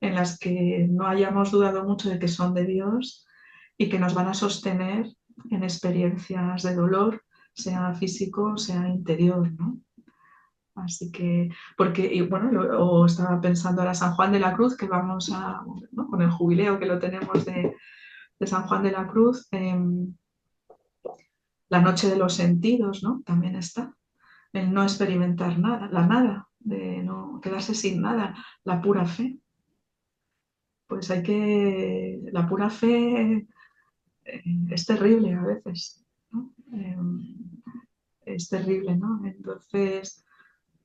en las que no hayamos dudado mucho de que son de Dios y que nos van a sostener en experiencias de dolor, sea físico, sea interior, ¿no? Así que, porque, y bueno, o estaba pensando ahora San Juan de la Cruz, que vamos a, ¿no? Con el jubileo que lo tenemos de San Juan de la Cruz, la noche de los sentidos, ¿no? También está. El no experimentar nada, la nada, de no quedarse sin nada, la pura fe. Pues hay que, la pura fe es terrible a veces, ¿no? Es terrible, ¿no? Entonces,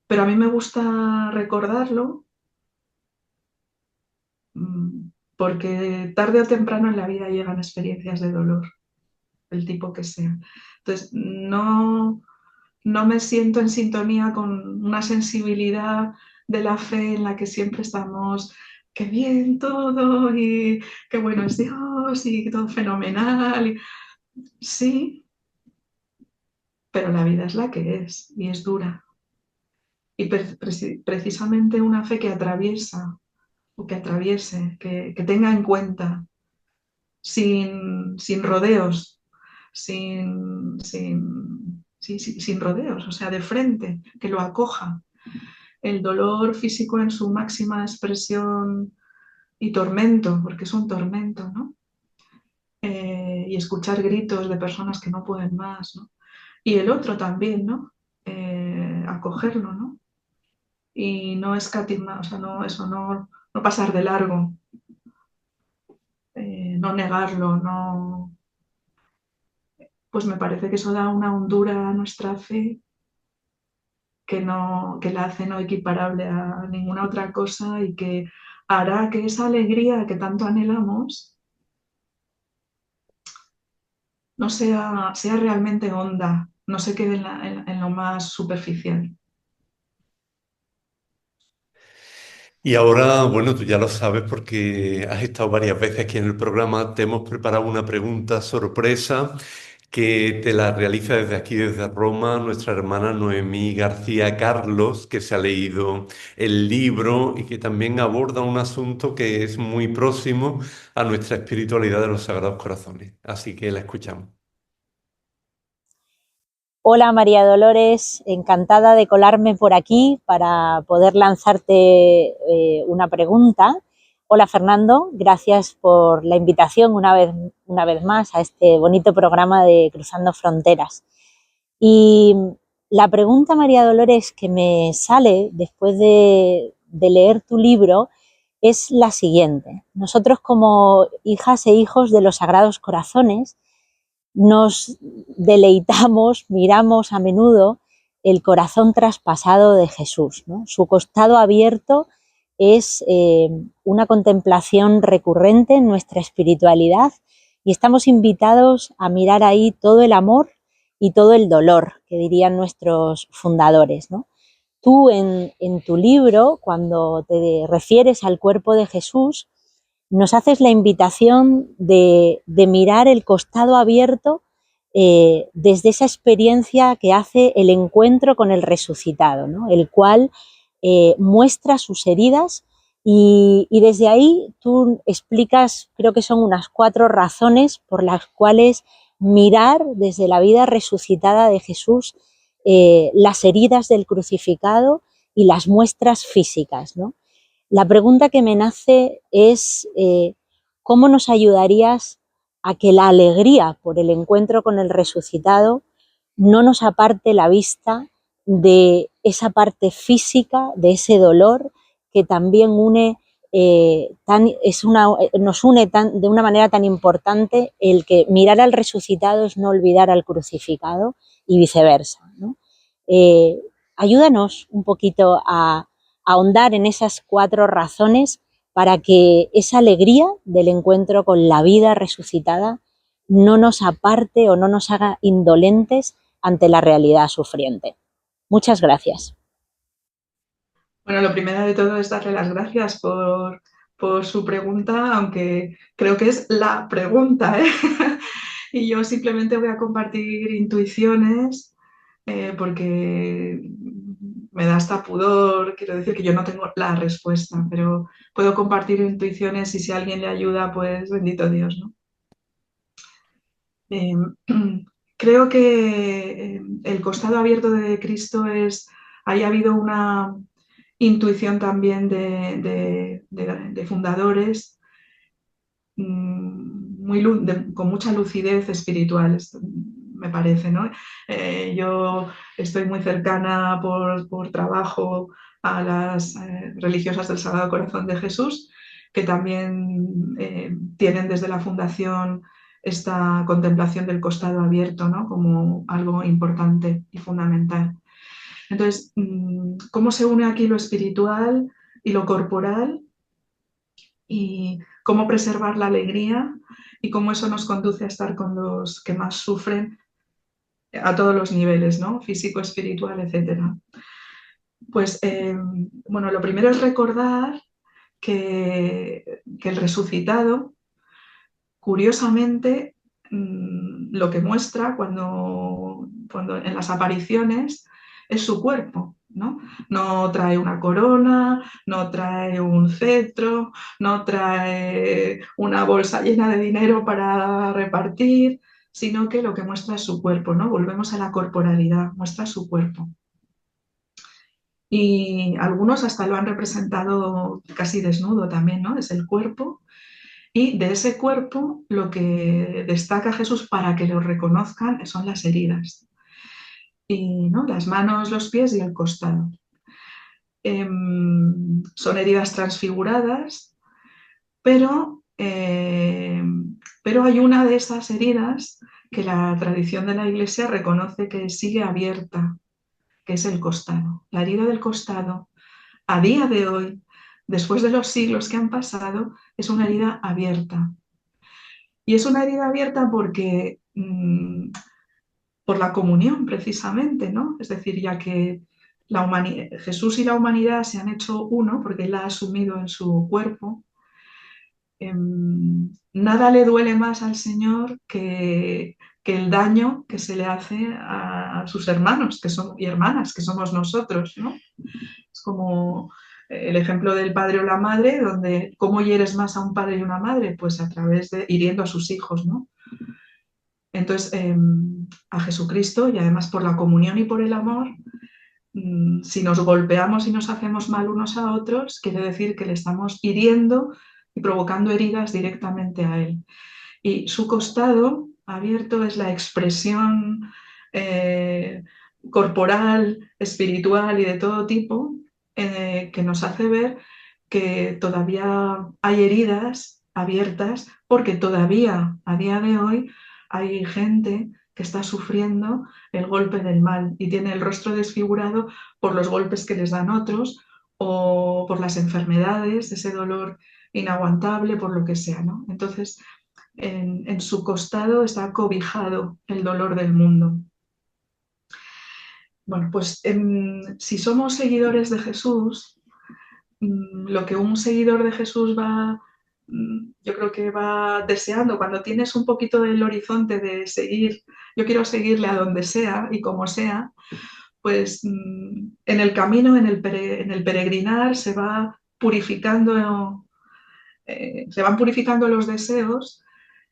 pero a mí me gusta recordarlo porque tarde o temprano en la vida llegan experiencias de dolor, del tipo que sea. Entonces, no me siento en sintonía con una sensibilidad de la fe en la que siempre estamos, qué bien todo y qué bueno es Dios y todo fenomenal. Sí, pero la vida es la que es y es dura. Y precisamente una fe que atraviesa o que atraviese, que tenga en cuenta, sin rodeos, sin, sin, sí, sí, sin rodeos, o sea, de frente, que lo acoja. El dolor físico en su máxima expresión y tormento, porque es un tormento, ¿no? Y escuchar gritos de personas que no pueden más, ¿no? Y el otro también, ¿no? Acogerlo, ¿no? Y no escatimar, o sea, no, eso, no pasar de largo, no negarlo, no... Pues me parece que eso da una hondura a nuestra fe que, no, que la hace no equiparable a ninguna otra cosa y que hará que esa alegría que tanto anhelamos no sea realmente honda, no se quede en lo más superficial. Y ahora, bueno, tú ya lo sabes porque has estado varias veces aquí en el programa, te hemos preparado una pregunta sorpresa que te la realiza desde aquí, desde Roma, nuestra hermana Noemí García Carlos, que se ha leído el libro y que también aborda un asunto que es muy próximo a nuestra espiritualidad de los Sagrados Corazones. Así que la escuchamos. Hola María Dolores, encantada de colarme por aquí para poder lanzarte una pregunta. Hola Fernando, gracias por la invitación una vez más a este bonito programa de Cruzando Fronteras. Y la pregunta, María Dolores, que me sale después de leer tu libro es la siguiente. Nosotros como hijas e hijos de los Sagrados Corazones nos deleitamos, miramos a menudo el corazón traspasado de Jesús, ¿no? Su costado abierto es una contemplación recurrente en nuestra espiritualidad y estamos invitados a mirar ahí todo el amor y todo el dolor, que dirían nuestros fundadores, ¿no? Tú en tu libro, cuando te refieres al cuerpo de Jesús, nos haces la invitación de mirar el costado abierto desde esa experiencia que hace el encuentro con el resucitado, ¿no? El cual muestra sus heridas y desde ahí tú explicas, creo que son unas 4 razones por las cuales mirar desde la vida resucitada de Jesús las heridas del crucificado y las muestras físicas, ¿no? La pregunta que me nace es ¿cómo nos ayudarías a que la alegría por el encuentro con el resucitado no nos aparte la vista de esa parte física, de ese dolor que también une, nos une de una manera tan importante el que mirar al resucitado es no olvidar al crucificado y viceversa, ¿no? Eh, Ayúdanos un poquito a ahondar en esas 4 razones para que esa alegría del encuentro con la vida resucitada no nos aparte o no nos haga indolentes ante la realidad sufriente. Muchas gracias. Bueno, lo primero de todo es darle las gracias por su pregunta, aunque creo que es la pregunta, ¿eh? Y yo simplemente voy a compartir intuiciones porque me da hasta pudor, quiero decir que yo no tengo la respuesta, pero puedo compartir intuiciones y si a alguien le ayuda, pues bendito Dios, ¿no? Eh, Creo que el costado abierto de Cristo haya habido una intuición también de fundadores con mucha lucidez espiritual, me parece, ¿no? Yo estoy muy cercana por trabajo a las religiosas del Sagrado Corazón de Jesús, que también tienen desde la fundación esta contemplación del costado abierto, ¿no? Como algo importante y fundamental. Entonces, ¿cómo se une aquí lo espiritual y lo corporal? Y cómo preservar la alegría y cómo eso nos conduce a estar con los que más sufren a todos los niveles, ¿no? Físico, espiritual, etcétera. Pues, bueno, lo primero es recordar que el resucitado, curiosamente, lo que muestra cuando en las apariciones es su cuerpo, ¿no? No trae una corona, no trae un cetro, no trae una bolsa llena de dinero para repartir, sino que lo que muestra es su cuerpo, ¿no? Volvemos a la corporalidad, muestra su cuerpo. Y algunos hasta lo han representado casi desnudo también, ¿no? Es el cuerpo. Y de ese cuerpo lo que destaca Jesús para que lo reconozcan son las heridas. Y, ¿no? Las manos, los pies y el costado. Son heridas transfiguradas, pero hay una de esas heridas que la tradición de la Iglesia reconoce que sigue abierta, que es el costado. La herida del costado, a día de hoy, después de los siglos que han pasado, es una herida abierta. Y es una herida abierta porque por la comunión, precisamente, ¿no? Es decir, ya que Jesús y la humanidad se han hecho uno, porque Él la ha asumido en su cuerpo, nada le duele más al Señor que el daño que se le hace a sus hermanos y hermanas, que somos nosotros, ¿no? Es como el ejemplo del padre o la madre, donde ¿cómo hieres más a un padre y una madre? Pues a través de hiriendo a sus hijos, ¿no? Entonces, a Jesucristo, y además por la comunión y por el amor, si nos golpeamos y nos hacemos mal unos a otros, quiere decir que le estamos hiriendo y provocando heridas directamente a Él. Y su costado abierto es la expresión corporal, espiritual y de todo tipo que nos hace ver que todavía hay heridas abiertas porque todavía a día de hoy hay gente que está sufriendo el golpe del mal y tiene el rostro desfigurado por los golpes que les dan otros o por las enfermedades, ese dolor inaguantable, por lo que sea, ¿no? Entonces, en su costado está cobijado el dolor del mundo. Bueno, pues si somos seguidores de Jesús, lo que un seguidor de Jesús va, yo creo que va deseando, cuando tienes un poquito del horizonte de seguir, yo quiero seguirle a donde sea y como sea, pues en el camino, en el peregrinar, se va purificando, se van purificando los deseos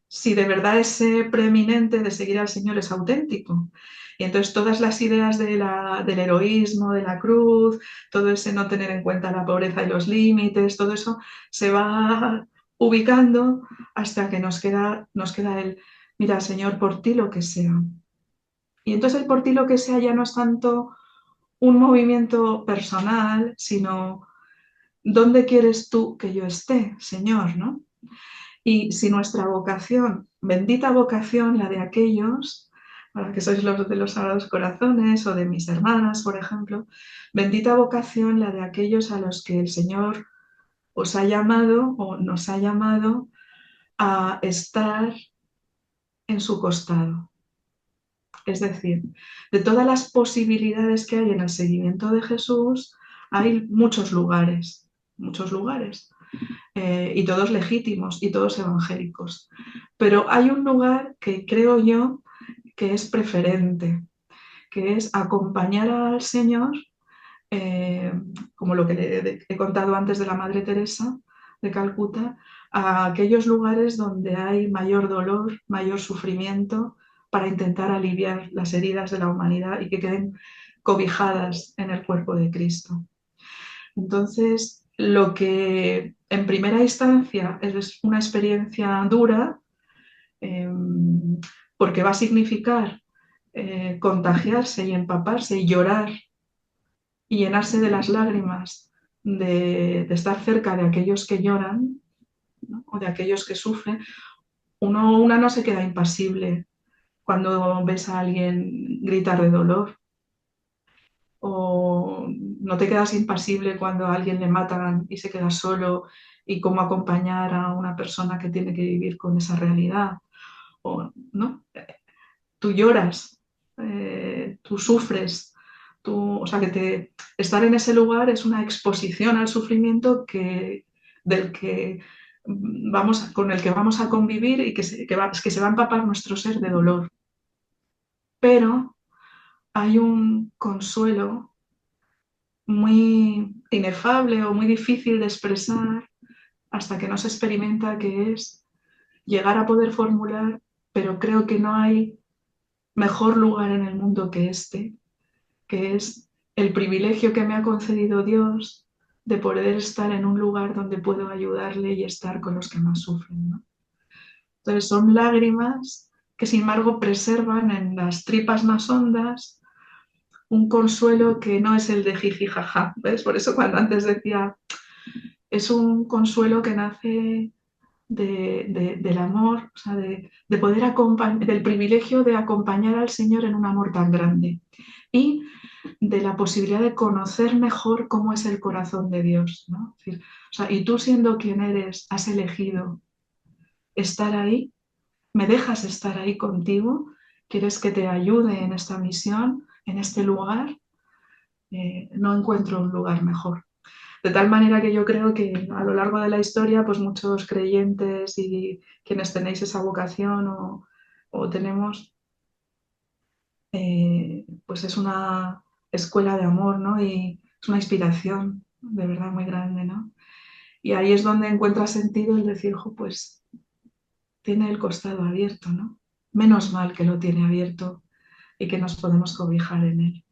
si de verdad ese preeminente de seguir al Señor es auténtico. Y entonces todas las ideas del heroísmo, de la cruz, todo ese no tener en cuenta la pobreza y los límites, todo eso se va ubicando hasta que nos queda el, mira, Señor, por ti lo que sea. Y entonces el por ti lo que sea ya no es tanto un movimiento personal, sino ¿dónde quieres tú que yo esté, Señor? ¿No? Y si nuestra vocación, bendita vocación, la de aquellos, para que sois los de los Sagrados Corazones o de mis hermanas, por ejemplo, bendita vocación la de aquellos a los que el Señor os ha llamado o nos ha llamado a estar en su costado. Es decir, de todas las posibilidades que hay en el seguimiento de Jesús, hay muchos lugares, y todos legítimos y todos evangélicos. Pero hay un lugar que creo yo que es preferente, que es acompañar al Señor, como lo que le he contado antes de la Madre Teresa de Calcuta, a aquellos lugares donde hay mayor dolor, mayor sufrimiento, para intentar aliviar las heridas de la humanidad y que queden cobijadas en el cuerpo de Cristo. Entonces, lo que en primera instancia es una experiencia dura, porque va a significar contagiarse y empaparse y llorar y llenarse de las lágrimas de estar cerca de aquellos que lloran, ¿no? O de aquellos que sufren. Una no se queda impasible cuando ves a alguien gritar de dolor, o no te quedas impasible cuando a alguien le matan y se queda solo, y cómo acompañar a una persona que tiene que vivir con esa realidad, ¿no? Tú lloras, tú sufres, o sea, estar en ese lugar es una exposición al sufrimiento con el que vamos a convivir y que se va a empapar nuestro ser de dolor. Pero hay un consuelo muy inefable o muy difícil de expresar hasta que no se experimenta, que es llegar a poder formular pero creo que no hay mejor lugar en el mundo que este, que es el privilegio que me ha concedido Dios de poder estar en un lugar donde puedo ayudarle y estar con los que más sufren, ¿no? Entonces son lágrimas que sin embargo preservan en las tripas más hondas un consuelo que no es el de jiji jaja, ¿ves? Por eso cuando antes decía, es un consuelo que nace del amor, o sea, de poder acompañar, del privilegio de acompañar al Señor en un amor tan grande y de la posibilidad de conocer mejor cómo es el corazón de Dios, ¿no? Es decir, o sea, y tú siendo quien eres, has elegido estar ahí, me dejas estar ahí contigo, quieres que te ayude en esta misión, en este lugar, no encuentro un lugar mejor. De tal manera que yo creo que a lo largo de la historia, pues muchos creyentes y quienes tenéis esa vocación o tenemos, pues es una escuela de amor, ¿no? Y es una inspiración de verdad muy grande, ¿no? Y ahí es donde encuentra sentido el decir, "Jo, pues tiene el costado abierto, ¿no? Menos mal que lo tiene abierto y que nos podemos cobijar en él".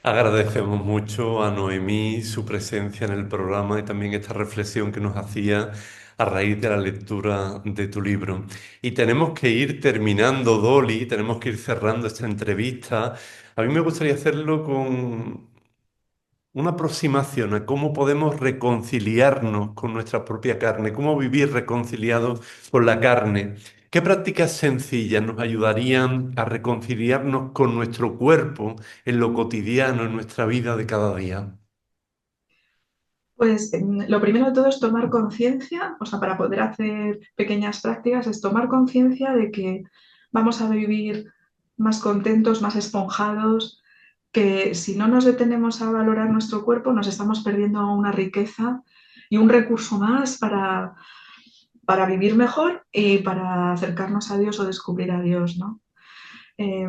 Agradecemos mucho a Noemí su presencia en el programa y también esta reflexión que nos hacía a raíz de la lectura de tu libro. Y tenemos que ir terminando, Dolly, tenemos que ir cerrando esta entrevista. A mí me gustaría hacerlo con una aproximación a cómo podemos reconciliarnos con nuestra propia carne, cómo vivir reconciliados con la carne. ¿Qué prácticas sencillas nos ayudarían a reconciliarnos con nuestro cuerpo en lo cotidiano, en nuestra vida de cada día? Pues lo primero de todo es tomar conciencia, o sea, para poder hacer pequeñas prácticas, es tomar conciencia de que vamos a vivir más contentos, más esponjados, que si no nos detenemos a valorar nuestro cuerpo, nos estamos perdiendo una riqueza y un recurso más para vivir mejor y para acercarnos a Dios o descubrir a Dios, ¿no? Eh,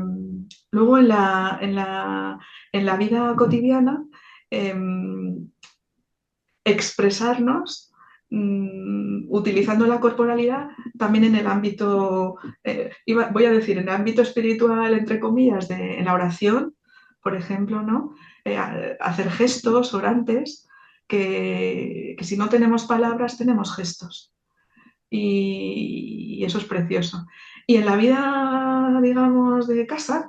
luego en la vida cotidiana, eh, expresarnos utilizando la corporalidad también en el ámbito, voy a decir, en el ámbito espiritual, entre comillas, en la oración, por ejemplo, ¿no? Hacer gestos orantes que si no tenemos palabras, tenemos gestos. Y eso es precioso. Y en la vida, digamos, de casa,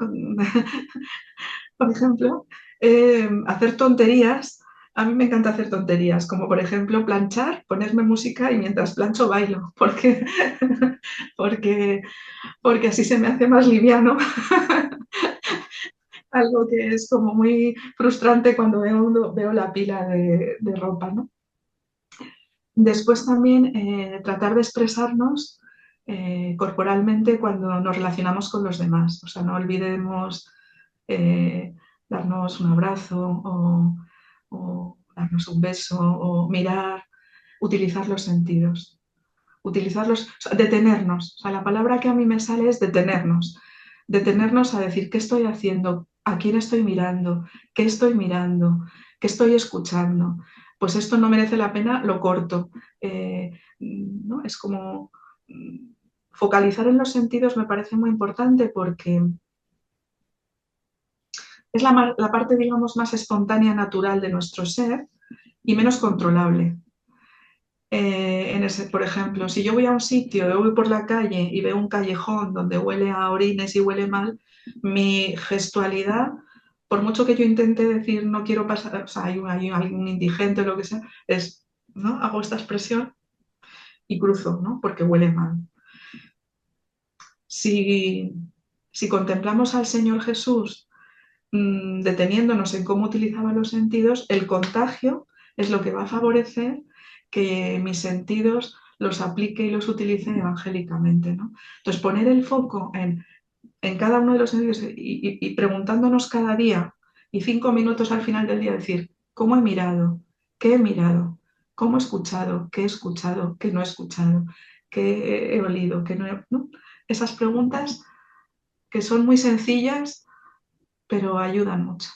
por ejemplo, hacer tonterías. A mí me encanta hacer tonterías, como por ejemplo planchar, ponerme música y mientras plancho bailo, porque, porque así se me hace más liviano. Algo que es como muy frustrante cuando veo la pila de ropa, ¿no? Después también tratar de expresarnos corporalmente cuando nos relacionamos con los demás. O sea, no olvidemos eh, darnos un abrazo o darnos un beso o mirar, utilizar los sentidos. Utilizarlos, o sea, detenernos. O sea, la palabra que a mí me sale es detenernos. Detenernos a decir qué estoy haciendo, a quién estoy mirando, qué estoy mirando, qué estoy escuchando. Pues esto no merece la pena, lo corto. ¿No? Es como focalizar en los sentidos me parece muy importante porque es la parte, digamos, más espontánea, natural de nuestro ser y menos controlable. Por ejemplo, si yo voy a un sitio, yo voy por la calle y veo un callejón donde huele a orines y huele mal, mi gestualidad, por mucho que yo intente decir no quiero pasar, o sea, hay algún indigente o lo que sea, es, ¿no? Hago esta expresión y cruzo, ¿no? Porque huele mal. Si contemplamos al Señor Jesús deteniéndonos en cómo utilizaba los sentidos, el contagio es lo que va a favorecer que mis sentidos los aplique y los utilice evangélicamente, ¿no? Entonces, poner el foco en cada uno de los sentidos y preguntándonos cada día y 5 minutos al final del día decir, ¿cómo he mirado? ¿Qué he mirado? ¿Cómo he escuchado? ¿Qué he escuchado? ¿Qué no he escuchado? ¿Qué he olido? ¿Qué no he...? ¿No? Esas preguntas que son muy sencillas, pero ayudan mucho.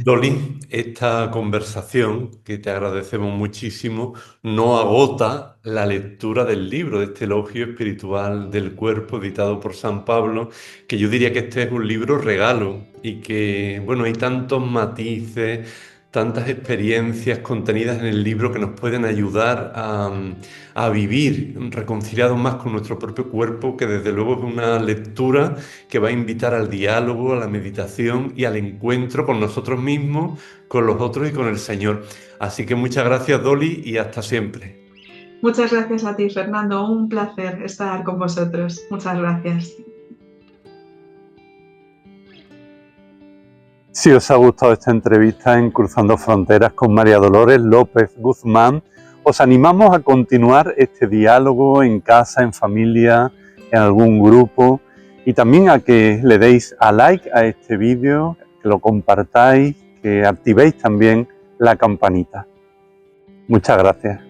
Dolly, esta conversación, que te agradecemos muchísimo, no agota la lectura del libro, de este elogio espiritual del cuerpo, editado por San Pablo, que yo diría que este es un libro regalo y que, bueno, hay tantos matices, tantas experiencias contenidas en el libro que nos pueden ayudar a vivir reconciliados más con nuestro propio cuerpo, que desde luego es una lectura que va a invitar al diálogo, a la meditación y al encuentro con nosotros mismos, con los otros y con el Señor. Así que muchas gracias, Dolly, y hasta siempre. Muchas gracias a ti, Fernando. Un placer estar con vosotros. Muchas gracias. Si os ha gustado esta entrevista en Cruzando Fronteras con María Dolores López Guzmán, os animamos a continuar este diálogo en casa, en familia, en algún grupo, y también a que le deis a like a este vídeo, que lo compartáis, que activéis también la campanita. Muchas gracias.